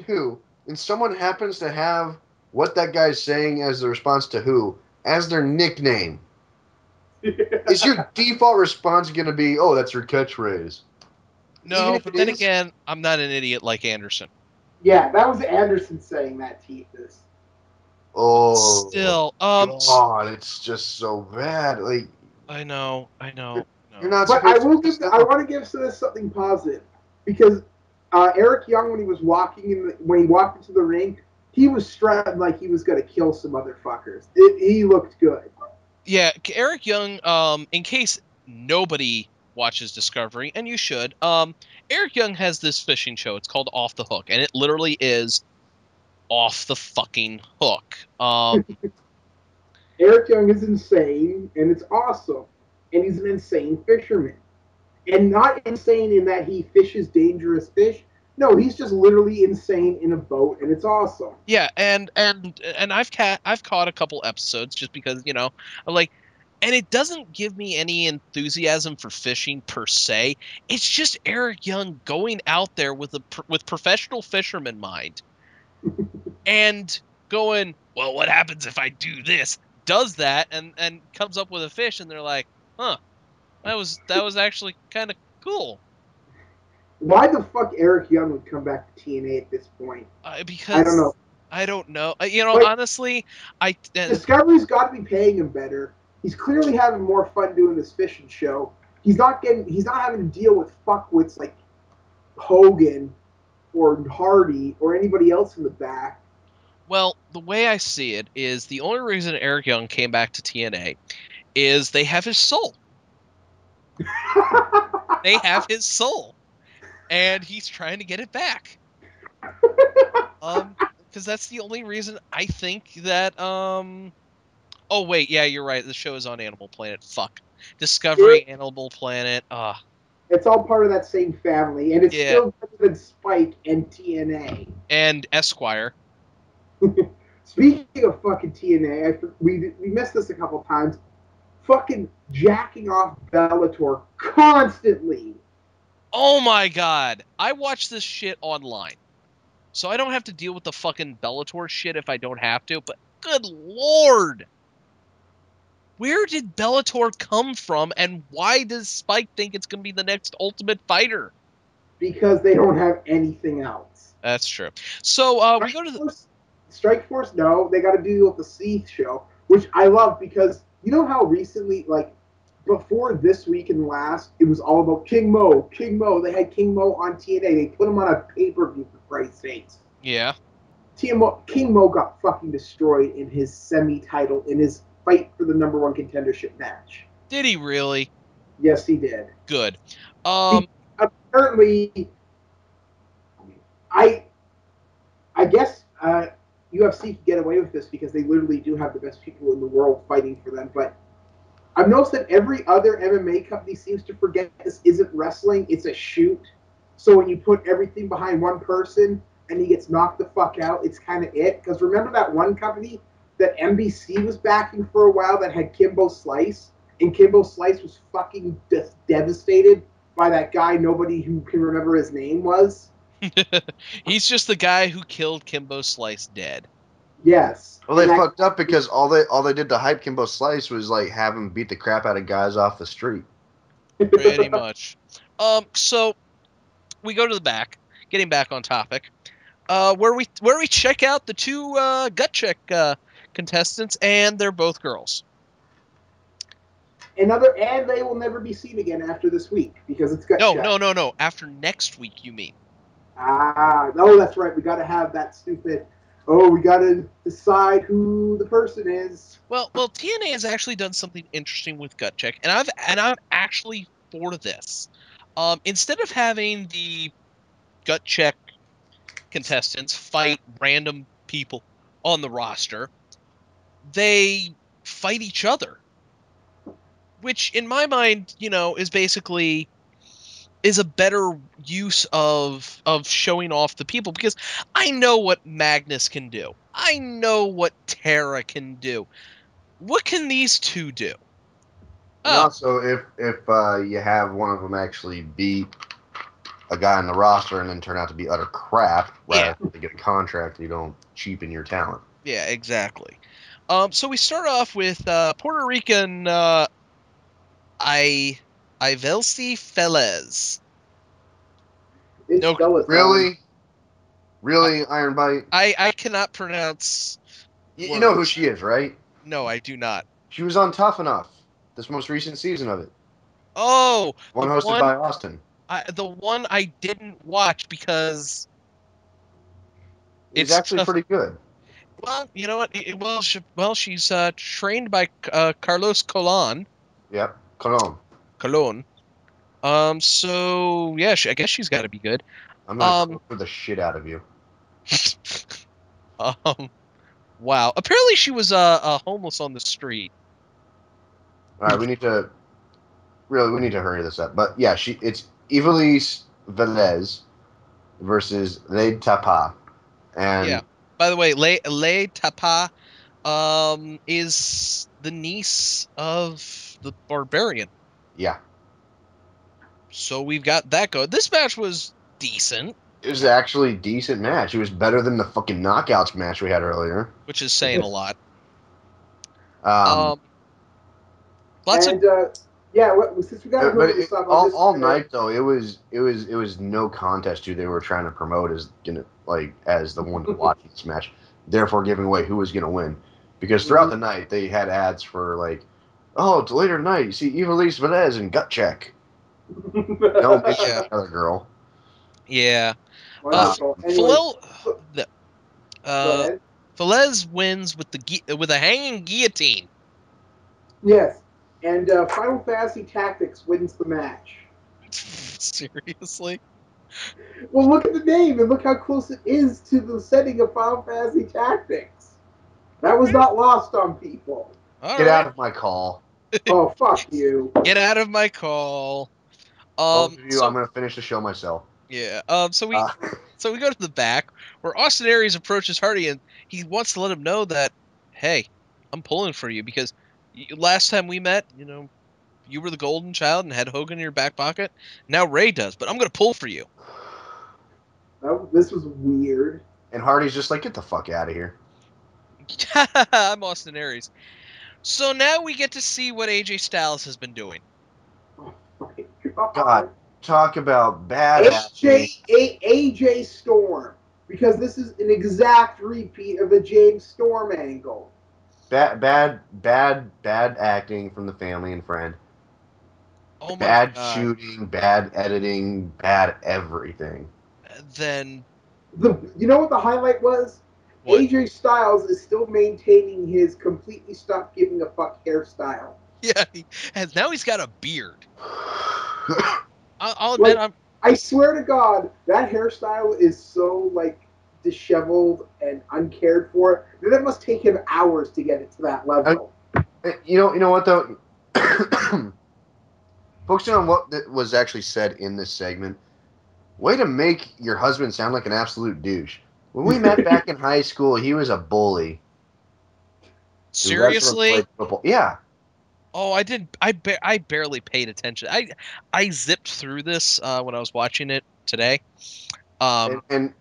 [SPEAKER 1] who, and someone happens to have what that guy's saying as the response to who as their nickname, is your default response going to be, "Oh, that's your catchphrase"?
[SPEAKER 2] No, but then again, I'm not an idiot like Anderson.
[SPEAKER 3] Yeah, that was Anderson saying that, Teefus.
[SPEAKER 1] Oh,
[SPEAKER 2] still,
[SPEAKER 1] God, it's just so bad. Like,
[SPEAKER 2] I know.
[SPEAKER 1] You're not
[SPEAKER 3] But I
[SPEAKER 1] supposed
[SPEAKER 3] will
[SPEAKER 1] to.
[SPEAKER 3] I want to give this something positive because Eric Young, when he walked into the ring, he was strutting like he was going to kill some motherfuckers. He looked good.
[SPEAKER 2] Yeah, Eric Young. In case nobody watches Discovery, and you should. Eric Young has this fishing show. It's called Off the Hook, and it literally is off the fucking hook.
[SPEAKER 3] Eric Young is insane, and it's awesome. And he's an insane fisherman. And not insane in that he fishes dangerous fish. No, he's just literally insane in a boat, and it's awesome.
[SPEAKER 2] Yeah, and I've caught a couple episodes just because I'm like, and it doesn't give me any enthusiasm for fishing per se. It's just Eric Young going out there with professional fisherman mind, and going, well, what happens if I do this? Does that and comes up with a fish, and they're like, huh, that was actually kind of cool.
[SPEAKER 3] Why the fuck Eric Young would come back to TNA at this point?
[SPEAKER 2] Because
[SPEAKER 3] I don't know.
[SPEAKER 2] I don't know. Honestly,
[SPEAKER 3] Discovery's got to be paying him better. He's clearly having more fun doing this fishing show. He's not having to deal with fuckwits like Hogan or Hardy or anybody else in the back.
[SPEAKER 2] Well, the way I see it is the only reason Eric Young came back to TNA is they have his soul. They have his soul, and he's trying to get it back. Because that's the only reason I think that. Oh wait, yeah, you're right. The show is on Animal Planet. Fuck, Discovery, Animal Planet.
[SPEAKER 3] It's all part of that same family, and it's still better than Spike and TNA
[SPEAKER 2] and Esquire.
[SPEAKER 3] Speaking of fucking TNA, we missed this a couple times. Fucking jacking off Bellator constantly.
[SPEAKER 2] Oh my god. I watch this shit online. So I don't have to deal with the fucking Bellator shit if I don't have to, but good lord. Where did Bellator come from, and why does Spike think it's going to be the next Ultimate Fighter?
[SPEAKER 3] Because they don't have anything else.
[SPEAKER 2] That's true. So we go to the
[SPEAKER 3] Strikeforce. No, they got to deal with the Seath show, which I love because you know how recently, like before this week and last, it was all about King Mo. King Mo. They had King Mo on TNA. They put him on a pay-per-view for Christ's sakes.
[SPEAKER 2] Yeah.
[SPEAKER 3] King Mo got fucking destroyed in his semi-title in his fight for the #1 contendership match.
[SPEAKER 2] Did he really?
[SPEAKER 3] Yes, he did.
[SPEAKER 2] Good.
[SPEAKER 3] Apparently, I guess UFC can get away with this because they literally do have the best people in the world fighting for them. But I've noticed that every other MMA company seems to forget this isn't wrestling; it's a shoot. So when you put everything behind one person and he gets knocked the fuck out, it's kind of it. Because remember that one company that NBC was backing for a while that had Kimbo Slice, and Kimbo Slice was fucking devastated by that guy nobody who can remember his name was.
[SPEAKER 2] He's just the guy who killed Kimbo Slice dead.
[SPEAKER 3] Yes.
[SPEAKER 1] Well, they fucked up because all they did to hype Kimbo Slice was like have him beat the crap out of guys off the street.
[SPEAKER 2] Pretty much. So we go to the back, getting back on topic, where we check out the two gut check contestants, and they're both girls.
[SPEAKER 3] And they will never be seen again after this week because it's gut check.
[SPEAKER 2] No. After next week, you mean?
[SPEAKER 3] No, that's right. We got to have that stupid. Oh, we got to decide who the person is.
[SPEAKER 2] Well, TNA has actually done something interesting with gut check, and I'm actually for this. Instead of having the gut check contestants fight random people on the roster, they fight each other. Which, in my mind, is basically is a better use of showing off the people, because I know what Magnus can do. I know what Tara can do. What can these two do?
[SPEAKER 1] And also, if you have one of them actually beat a guy on the roster and then turn out to be utter crap, rather than get a contract, you don't cheapen your talent.
[SPEAKER 2] Yeah, exactly. So we start off with Puerto Rican Ivelsi Felez.
[SPEAKER 3] No,
[SPEAKER 1] really, Ironbite.
[SPEAKER 2] I cannot pronounce.
[SPEAKER 1] You know who she is, right?
[SPEAKER 2] No, I do not.
[SPEAKER 1] She was on Tough Enough, this most recent season of it.
[SPEAKER 2] Oh,
[SPEAKER 1] one hosted by Austin.
[SPEAKER 2] The one I didn't watch because
[SPEAKER 1] it's actually pretty good.
[SPEAKER 2] Well, you know what? She's trained by Carlos Colon.
[SPEAKER 1] Yep, Colon.
[SPEAKER 2] So yeah, I guess she's got to be good.
[SPEAKER 1] I'm gonna go for the shit out of you.
[SPEAKER 2] Wow. Apparently, she was homeless on the street.
[SPEAKER 1] All right, we need to hurry this up. But yeah, it's Ivelisse Velez versus Le Tapa, and
[SPEAKER 2] yeah. By the way, Le Tapa is the niece of the Barbarian.
[SPEAKER 1] Yeah.
[SPEAKER 2] So we've got that going. This match was decent.
[SPEAKER 1] It was actually a decent match. It was better than the fucking knockouts match we had earlier.
[SPEAKER 2] Which is saying a lot.
[SPEAKER 3] Since we got
[SPEAKER 1] all night though, it was no contest who they were trying to promote as the one watching this match, therefore giving away who was gonna win. Because throughout the night they had ads for it's later tonight. You see Ivelisse Velez and Gut Check. Don't make another girl.
[SPEAKER 2] Yeah. Velez wins with a hanging guillotine.
[SPEAKER 3] Yes, and Final Fantasy Tactics wins the match.
[SPEAKER 2] Seriously?
[SPEAKER 3] Well, look at the name and look how close it is to the setting of Final Fantasy Tactics. That was not lost on people.
[SPEAKER 1] Get out of my call.
[SPEAKER 3] Oh, fuck you.
[SPEAKER 2] Get out of my call.
[SPEAKER 1] I'm gonna finish the show myself.
[SPEAKER 2] Yeah. So we go to the back where Austin Aries approaches Hardy and he wants to let him know that, hey, I'm pulling for you because last time we met, you were the golden child and had Hogan in your back pocket. Now Ray does, but I'm gonna pull for you.
[SPEAKER 3] This was weird.
[SPEAKER 1] And Hardy's just like, get the fuck out of here.
[SPEAKER 2] I'm Austin Aries. So now we get to see what AJ Styles has been doing.
[SPEAKER 3] Oh my
[SPEAKER 1] God, talk about bad
[SPEAKER 3] AJ Storm, because this is an exact repeat of the James Storm angle.
[SPEAKER 1] Bad acting from the family and friend.
[SPEAKER 2] Oh my
[SPEAKER 1] bad
[SPEAKER 2] God.
[SPEAKER 1] Shooting, bad editing, bad everything.
[SPEAKER 2] Then
[SPEAKER 3] you know what the highlight was? What? AJ Styles is still maintaining his completely stop giving a fuck hairstyle.
[SPEAKER 2] Yeah, now he's got a beard. I'll admit,
[SPEAKER 3] I swear to God, that hairstyle is so disheveled and uncared for that it must take him hours to get it to that level.
[SPEAKER 1] You know what though? Focusing on what was actually said in this segment, way to make your husband sound like an absolute douche. When we met back in high school, he was a bully.
[SPEAKER 2] Seriously?
[SPEAKER 1] Yeah.
[SPEAKER 2] Oh, I didn't. I barely paid attention. I zipped through this when I was watching it today.
[SPEAKER 1] And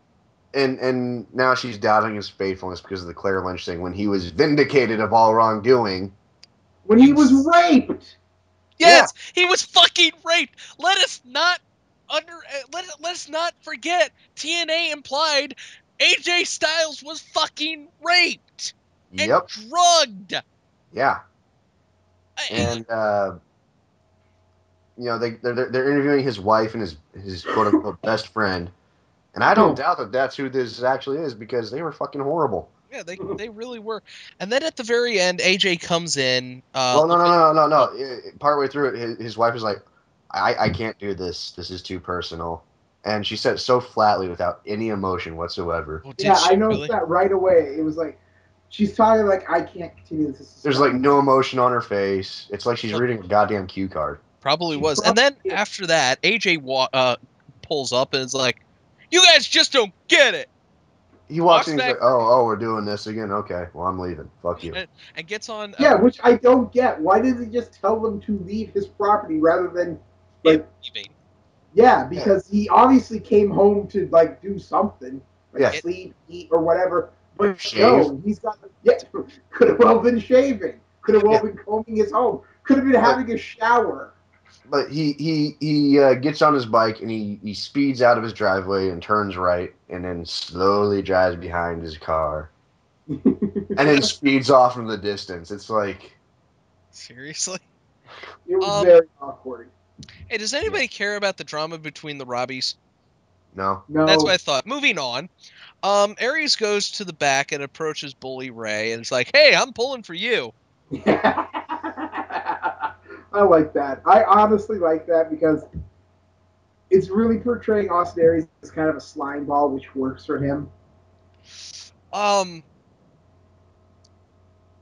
[SPEAKER 1] now she's doubting his faithfulness because of the Claire Lynch thing when he was vindicated of all wrongdoing.
[SPEAKER 3] When he was raped.
[SPEAKER 2] Yes, yeah. He was fucking raped. Let us not forget. TNA implied AJ Styles was fucking raped and drugged.
[SPEAKER 1] Yeah. And they're interviewing his wife and his quote unquote best friend, and I don't doubt that that's who this actually is because they were fucking horrible.
[SPEAKER 2] Yeah, they really were. And then at the very end, AJ comes in.
[SPEAKER 1] Well, no. Partway through it, his wife is like, "I can't do this. This is too personal," and she said it so flatly without any emotion whatsoever.
[SPEAKER 3] Oh, I noticed that right away. It was like. She's talking I can't continue this.
[SPEAKER 1] There's no emotion on her face. It's like she's reading a goddamn cue card.
[SPEAKER 2] Probably was. And then after that, AJ pulls up and is like, "You guys just don't get it."
[SPEAKER 1] He walks in and he's like, oh, we're doing this again? Okay, well, I'm leaving. Fuck you.
[SPEAKER 2] And gets on...
[SPEAKER 3] Yeah, which I don't get. Why did he just tell them to leave his property rather than, like...
[SPEAKER 2] leaving?
[SPEAKER 3] Yeah, because he obviously came home to, like, do something. Like sleep, eat, or whatever. But no, he's got... Yeah, could have well been shaving. Could have well been combing his home. Could have been having a shower.
[SPEAKER 1] But he gets on his bike and he speeds out of his driveway and turns right and then slowly drives behind his car and then speeds off in the distance. It's like,
[SPEAKER 2] seriously?
[SPEAKER 3] It was very awkward.
[SPEAKER 2] Hey, does anybody care about the drama between the Robbies?
[SPEAKER 1] No.
[SPEAKER 2] That's what I thought. Moving on. Aries goes to the back and approaches Bully Ray and is like, "Hey, I'm pulling for you."
[SPEAKER 3] I like that. I honestly like that because it's really portraying Austin Aries as kind of a slime ball, which works for him.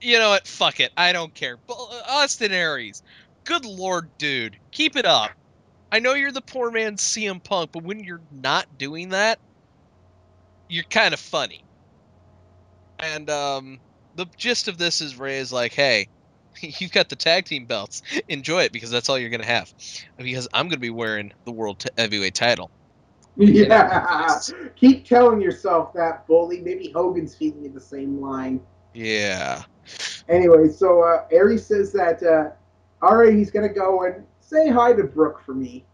[SPEAKER 2] You know what? Fuck it. I don't care. Austin Aries, good lord, dude, keep it up. I know you're the poor man's CM Punk, but when you're not doing that, you're kind of funny. And the gist of this is Ray is like, "Hey, you've got the tag team belts. Enjoy it because that's all you're going to have. Because I'm going to be wearing the World Heavyweight title."
[SPEAKER 3] Yeah. Keep telling yourself that, Bully. Maybe Hogan's feeding you the same line.
[SPEAKER 2] Yeah.
[SPEAKER 3] Anyway, so Aries says that, all right, he's going to go and say hi to Brooke for me.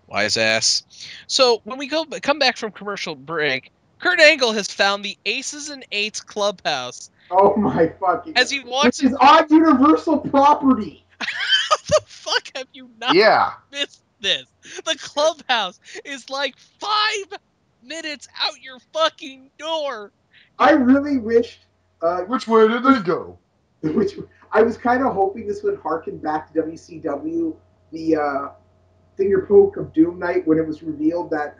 [SPEAKER 2] Wise ass. So when we come back from commercial break, Kurt Angle has found the Aces and Eights clubhouse.
[SPEAKER 3] Oh my fucking!
[SPEAKER 2] As he walks,
[SPEAKER 3] which is on Universal property.
[SPEAKER 2] How the fuck have you not missed this? The clubhouse is like 5 minutes out your fucking door.
[SPEAKER 3] I really wished.
[SPEAKER 1] Which way did they go?
[SPEAKER 3] Which I was kind of hoping this would harken back to WCW, the Finger Poke of Doom night when it was revealed that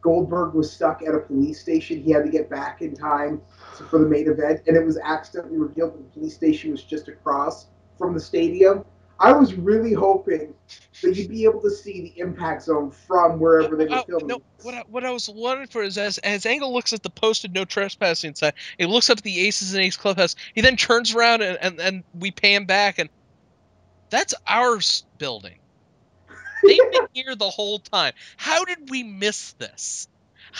[SPEAKER 3] Goldberg was stuck at a police station. He had to get back in time for the main event, and it was accidentally revealed that the police station was just across from the stadium. I was really hoping that you'd be able to see the impact zone from wherever they were filming.
[SPEAKER 2] No, what I was wondering for is as Angle looks at the posted no trespassing sign, he looks up at the Aces and Eights clubhouse. He then turns around and we pan back, and that's our building. They've been here the whole time. How did we miss this?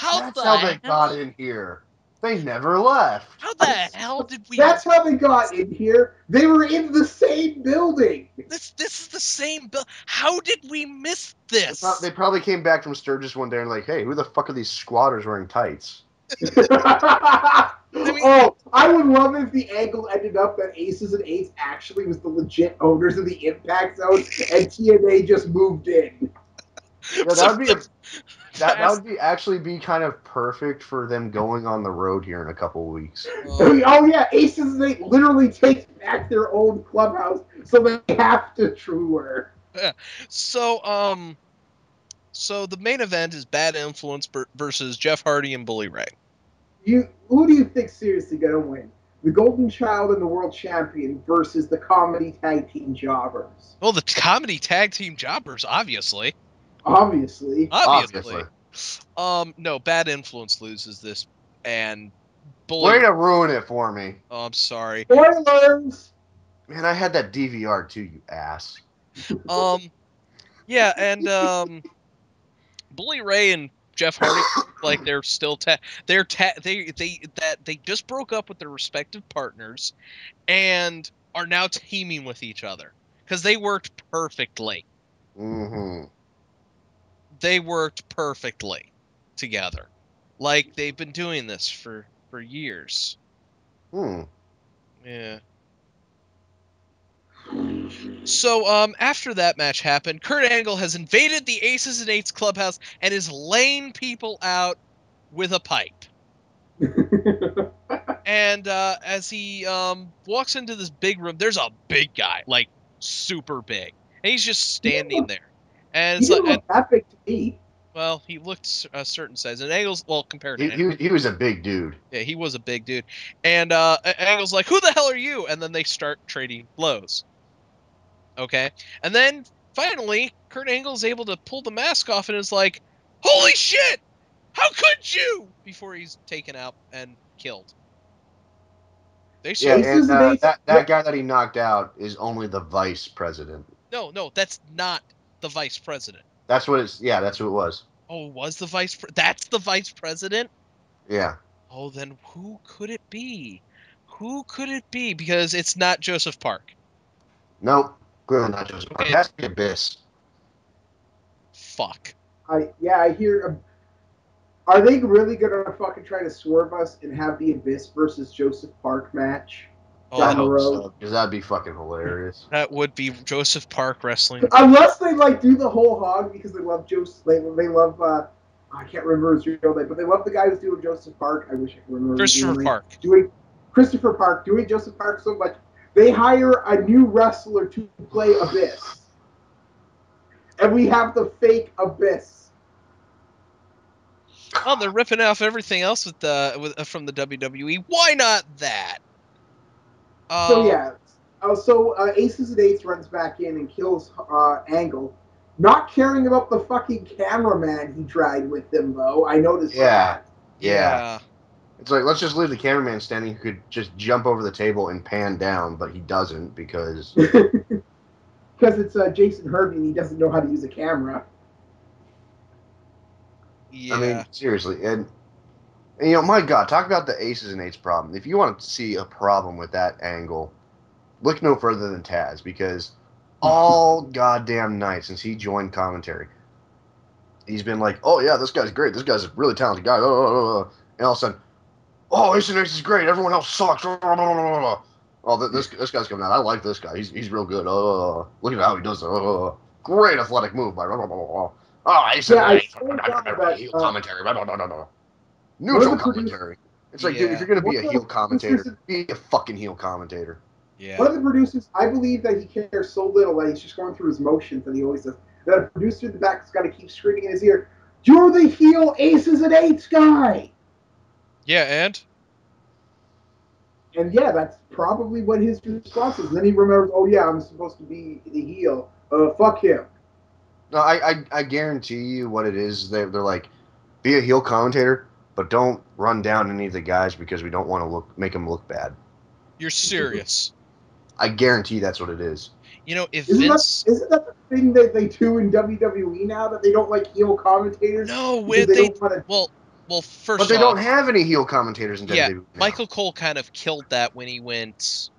[SPEAKER 1] That's how they got in here. They never left.
[SPEAKER 2] How the hell did we...
[SPEAKER 3] That's how they got in here. They were in the same building.
[SPEAKER 2] This is the same building. How did we miss this?
[SPEAKER 1] They probably came back from Sturgis one day and like, hey, who the fuck are these squatters wearing tights?
[SPEAKER 3] I would love if the angle ended up that Aces and Eights actually was the legit owners of the Impact Zone and TNA just moved in.
[SPEAKER 1] Yeah, that would be actually be kind of perfect for them going on the road here in a couple of weeks.
[SPEAKER 3] Oh yeah, Aces and Eights literally takes back their own clubhouse, so they have to tour.
[SPEAKER 2] Yeah. So the main event is Bad Influence versus Jeff Hardy and Bully Ray.
[SPEAKER 3] Who do you think seriously gonna win? The Golden Child and the World Champion versus the Comedy Tag Team Jobbers.
[SPEAKER 2] Well, the Comedy Tag Team Jobbers, obviously.
[SPEAKER 3] Obviously.
[SPEAKER 2] No, Bad Influence loses this, and
[SPEAKER 1] Bully... Way to ruin it for me.
[SPEAKER 2] Oh, I'm sorry.
[SPEAKER 3] Spoilers!
[SPEAKER 1] Man, I had that DVR too, you ass.
[SPEAKER 2] Yeah, and Bully Ray and Jeff Hardy, like they're still they just broke up with their respective partners, and are now teaming with each other because they worked perfectly.
[SPEAKER 1] Mm-hmm.
[SPEAKER 2] They worked perfectly together, like they've been doing this for years. Yeah. So, after that match happened, Kurt Angle has invaded the Aces and Eights clubhouse and is laying people out with a pipe. And as he walks into this big room, there's a big guy, like super big, and he's just standing there. And it's like,
[SPEAKER 3] that big to me.
[SPEAKER 2] Well, he looked a certain size, and Angle's compared to
[SPEAKER 1] him. He was a big dude.
[SPEAKER 2] Yeah, he was a big dude, and Angle's like, "Who the hell are you?" And then they start trading blows. Okay, and then finally, Kurt Angle's able to pull the mask off and is like, "Holy shit! How could you?" Before he's taken out and killed. They show
[SPEAKER 1] and that guy that he knocked out is only the vice president.
[SPEAKER 2] No, that's not the vice president.
[SPEAKER 1] That's what it's. Yeah, that's who it was.
[SPEAKER 2] Oh, was the that's the vice president?
[SPEAKER 1] Yeah.
[SPEAKER 2] Oh, then who could it be? Who could it be? Because it's not Joseph Park.
[SPEAKER 1] Nope. Clearly not Joseph Park. It has to be Abyss.
[SPEAKER 2] Fuck.
[SPEAKER 3] I hear. Are they really gonna fucking try to swerve us and have the Abyss versus Joseph Park match down the road?
[SPEAKER 1] Because that'd be fucking hilarious.
[SPEAKER 2] That would be Joseph Park wrestling.
[SPEAKER 3] Unless they like do the whole hog because they love Joseph. They love. I can't remember his real name, but they love the guy who's doing Joseph Park. I wish I could remember.
[SPEAKER 2] Christopher Park.
[SPEAKER 3] Christopher Park doing Joseph Park so much. They hire a new wrestler to play Abyss, and we have the fake Abyss.
[SPEAKER 2] Oh, they're ripping off everything else from the WWE. Why not that?
[SPEAKER 3] Aces and Eights runs back in and kills Angle, not caring about the fucking cameraman he dragged with him though. I noticed.
[SPEAKER 1] Yeah.
[SPEAKER 2] Yeah.
[SPEAKER 1] It's like, let's just leave the cameraman standing who could just jump over the table and pan down, but he doesn't because
[SPEAKER 3] it's Jason Hervey and he doesn't know how to use a camera.
[SPEAKER 2] Yeah.
[SPEAKER 1] I mean, seriously, and my God, talk about the Aces and Eights problem. If you want to see a problem with that angle, look no further than Taz, because all goddamn night since he joined commentary, he's been like, "Oh yeah, this guy's great. This guy's a really talented guy." And all of a sudden, "Oh, Aces and Eights is great. Everyone else sucks." Oh, this guy's coming out. I like this guy. He's real good. Look at how he does it. Great athletic move by. Oh, Aces and Eights. Heel commentary. Neutral commentary. It's like, dude, if you're going to be a heel commentator, be a fucking heel commentator.
[SPEAKER 2] Yeah.
[SPEAKER 3] One of the producers, I believe that he cares so little that he's just going through his motions, and he always says that a producer in the back has got to keep screaming in his ear, "You're the heel Aces and Eights guy!"
[SPEAKER 2] Yeah,
[SPEAKER 3] And yeah, that's probably what his response is. And then he remembers, oh yeah, I'm supposed to be the heel. Fuck him.
[SPEAKER 1] No, I guarantee you what it is. They're like, be a heel commentator, but don't run down any of the guys because we don't want to make them look bad.
[SPEAKER 2] You're serious.
[SPEAKER 1] I guarantee that's what it is.
[SPEAKER 2] If
[SPEAKER 3] isn't
[SPEAKER 2] Vince...
[SPEAKER 3] Isn't that the thing that they do in WWE now, that they don't like heel commentators?
[SPEAKER 2] No, well, first off...
[SPEAKER 1] But they don't have any heel commentators in WWE now.
[SPEAKER 2] Michael Cole kind of killed that when he went...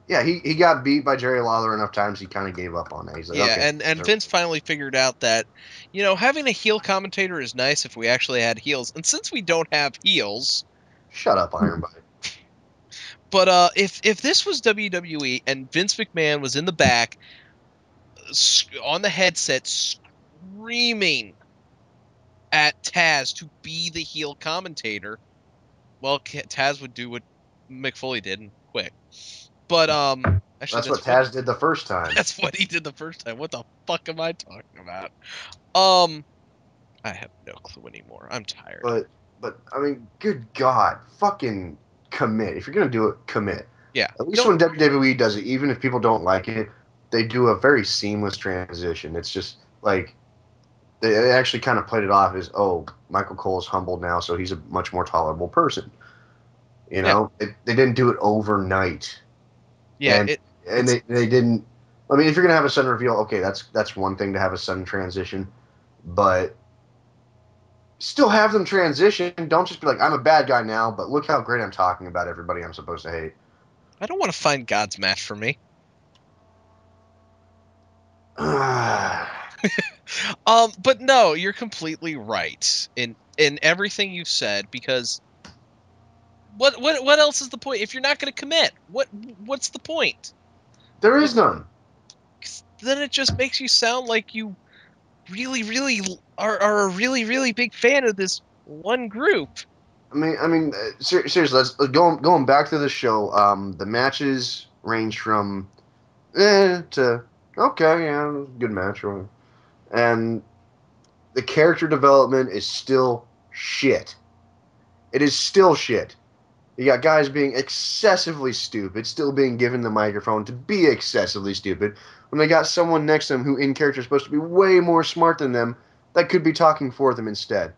[SPEAKER 1] Yeah, he got beat by Jerry Lawler enough times he kind of gave up on it. He's like, okay,
[SPEAKER 2] and Vince finally figured out that, having a heel commentator is nice if we actually had heels. And since we don't have heels...
[SPEAKER 1] Shut up, Ironbite.
[SPEAKER 2] But if this was WWE and Vince McMahon was in the back on the headset screaming at Taz to be the heel commentator, well, Taz would do what Mick Foley did and quit. But actually,
[SPEAKER 1] that's what Taz did the first time.
[SPEAKER 2] That's what he did the first time. What the fuck am I talking about? I have no clue anymore. I'm tired.
[SPEAKER 1] But I mean, good God, fucking commit. If you're gonna do it, commit.
[SPEAKER 2] Yeah.
[SPEAKER 1] At least when WWE does it, even if people don't like it, they do a very seamless transition. It's just like they actually kind of played it off as, oh, Michael Cole is humbled now, so he's a much more tolerable person. They didn't do it overnight.
[SPEAKER 2] Yeah,
[SPEAKER 1] and they didn't. I mean, if you're gonna have a sudden reveal, okay, that's one thing to have a sudden transition, but still have them transition. Don't just be like, I'm a bad guy now, but look how great I'm talking about everybody I'm supposed to hate.
[SPEAKER 2] I don't want to find God's match for me. But no, you're completely right in everything you've said, because what else is the point if you're not going to commit? What's the point?
[SPEAKER 1] There is none.
[SPEAKER 2] Then it just makes you sound like you really, really are a really, really big fan of this one group.
[SPEAKER 1] I mean, seriously, let's going back to the show. The matches range from to okay, yeah, good match, and the character development is still shit. It is still shit. You got guys being excessively stupid, still being given the microphone to be excessively stupid, when they got someone next to them who in character is supposed to be way more smart than them that could be talking for them instead.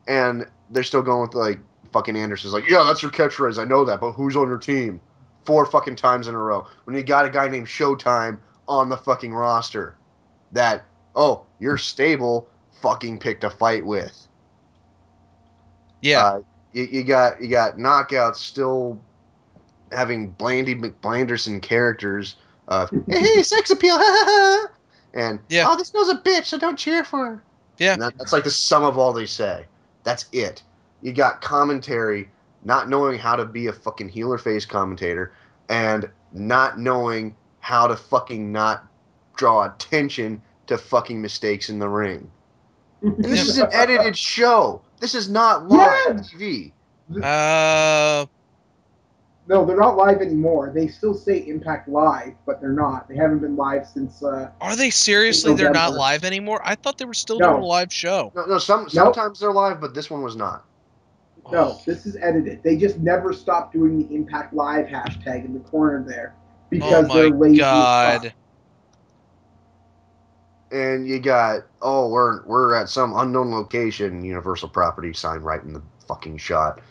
[SPEAKER 1] And they're still going with, like, fucking Anderson's like, yeah, that's your catchphrase, I know that, but who's on your team? 4 fucking times in a row. When you got a guy named Showtime on the fucking roster that, oh, your stable fucking picked a fight with.
[SPEAKER 2] Yeah.
[SPEAKER 1] You got Knockouts still having Blandy McBlanderson characters of, hey, sex appeal, and,
[SPEAKER 2] Yeah.
[SPEAKER 1] oh, this girl's a bitch, so don't cheer for her.
[SPEAKER 2] Yeah.
[SPEAKER 1] And that's like the sum of all they say. That's it. You got commentary not knowing how to be a fucking healer face commentator and not knowing how to fucking not draw attention to fucking mistakes in the ring. And this is an edited show. This is not live TV.
[SPEAKER 3] No, they're not live anymore. They still say Impact Live, but they're not. They haven't been live since.
[SPEAKER 2] Are they seriously? They're not live anymore? I thought they were still doing a live show.
[SPEAKER 1] No. Sometimes they're live, but this one was not.
[SPEAKER 3] No, this is edited. They just never stopped doing the Impact Live hashtag in the corner there because they're lazy.
[SPEAKER 2] Oh my god!
[SPEAKER 1] And you got, oh, we're at some unknown location, Universal property sign right in the fucking shot,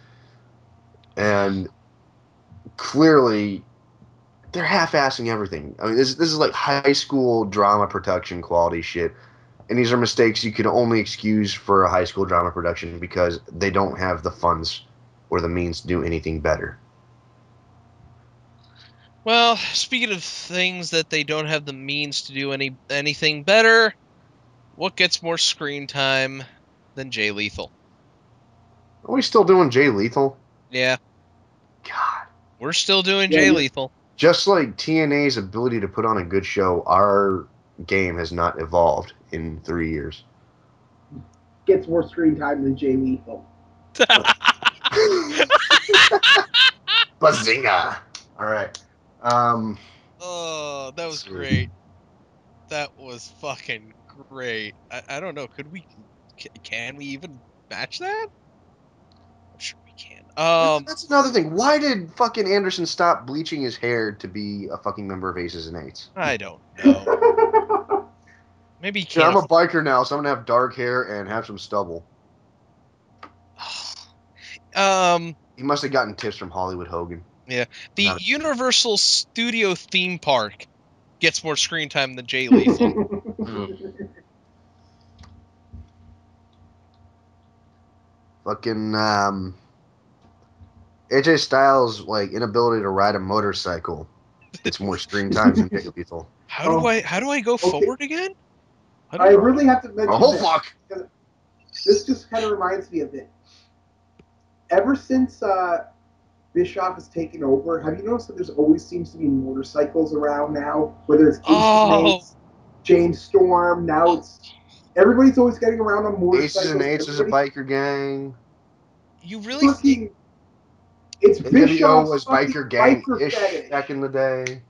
[SPEAKER 1] and clearly they're half-assing everything. I mean, this is like high school drama production quality shit, and these are mistakes you can only excuse for a high school drama production because they don't have the funds or the means to do anything better.
[SPEAKER 2] Well, speaking of things that they don't have the means to do anything better, what gets more screen time than Jay Lethal?
[SPEAKER 1] Are we still doing Jay Lethal?
[SPEAKER 2] Yeah.
[SPEAKER 1] God.
[SPEAKER 2] We're still doing Jay Lethal.
[SPEAKER 1] Just like TNA's ability to put on a good show, our game has not evolved in 3 years.
[SPEAKER 3] Gets more screen time than Jay Lethal.
[SPEAKER 1] Bazinga! All right.
[SPEAKER 2] Oh, that was great. That was fucking great. I don't know. Can we even match that? I'm sure we can.
[SPEAKER 1] That's another thing. Why did fucking Anderson stop bleaching his hair to be a fucking member of Aces and Eights?
[SPEAKER 2] I don't know. Maybe he can't.
[SPEAKER 1] I'm a biker now, so I'm gonna have dark hair and have some stubble. He must have gotten tips from Hollywood Hogan.
[SPEAKER 2] Yeah. The Universal Studio theme park gets more screen time than Jay Lethal.
[SPEAKER 1] Fucking AJ Styles' like inability to ride a motorcycle. It's more screen time than Jay Lethal.
[SPEAKER 2] How do I go forward again?
[SPEAKER 3] I really have to mention
[SPEAKER 1] fuck.
[SPEAKER 3] This just kind of reminds me of it. Ever since Bischoff has taken over, have you noticed that there's always seems to be motorcycles around now? Whether it's James Storm, now it's everybody's always getting around on motorcycles.
[SPEAKER 1] Aces and Eights is a biker gang.
[SPEAKER 2] You really think
[SPEAKER 3] it's
[SPEAKER 1] Bischoff's was biker gang-ish back in the day?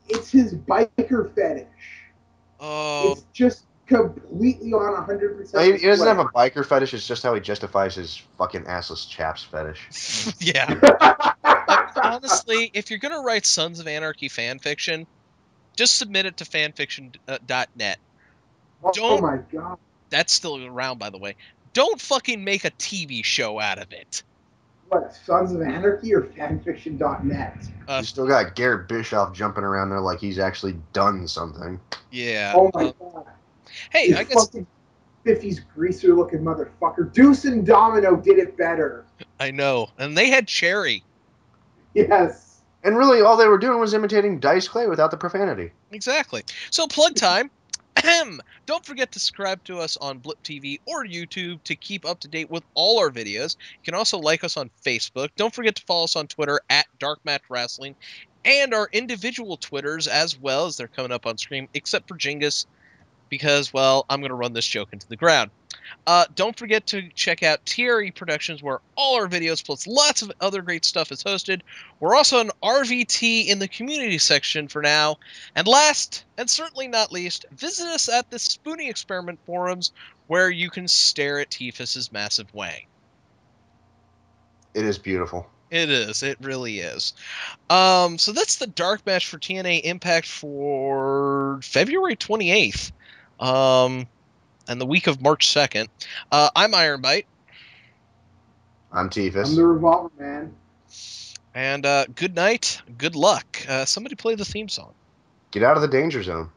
[SPEAKER 3] It's his biker fetish.
[SPEAKER 2] Oh,
[SPEAKER 3] it's just completely on 100%.
[SPEAKER 1] He doesn't have a biker fetish. It's just how he justifies his fucking assless chaps fetish.
[SPEAKER 2] Yeah. Honestly, if you're gonna write Sons of Anarchy fan fiction, just submit it to fanfiction.net.
[SPEAKER 3] Oh my god.
[SPEAKER 2] That's still around, by the way. Don't fucking make a TV show out of it.
[SPEAKER 3] What, Sons of Anarchy or fanfiction.net?
[SPEAKER 1] You still got Garrett Bischoff jumping around there like he's actually done something.
[SPEAKER 2] Yeah.
[SPEAKER 3] Oh my god.
[SPEAKER 2] Hey, I guess
[SPEAKER 3] fucking 50s greaser-looking motherfucker. Deuce and Domino did it better.
[SPEAKER 2] I know, and they had Cherry.
[SPEAKER 3] Yes.
[SPEAKER 1] And really, all they were doing was imitating Dice Clay without the profanity.
[SPEAKER 2] Exactly. So, plug time. Don't forget to subscribe to us on Blip TV or YouTube to keep up to date with all our videos. You can also like us on Facebook. Don't forget to follow us on Twitter at DarkMatch Wrestling and our individual Twitters as well, as they're coming up on screen, except for Jingus, because, well, I'm going to run this joke into the ground. Don't forget to check out TRE Productions, where all our videos plus lots of other great stuff is hosted. We're also an RVT in the community section for now. And last, and certainly not least, visit us at the Spoonie Experiment forums, where you can stare at Teefus' massive wang.
[SPEAKER 1] It is beautiful.
[SPEAKER 2] It is. It really is. So that's the dark match for TNA Impact for February 28th. And the week of March 2nd. I'm Ironbite.
[SPEAKER 1] I'm Teefus.
[SPEAKER 3] I'm the Revolverman.
[SPEAKER 2] And good night. Good luck. Somebody play the theme song.
[SPEAKER 1] Get out of the danger zone.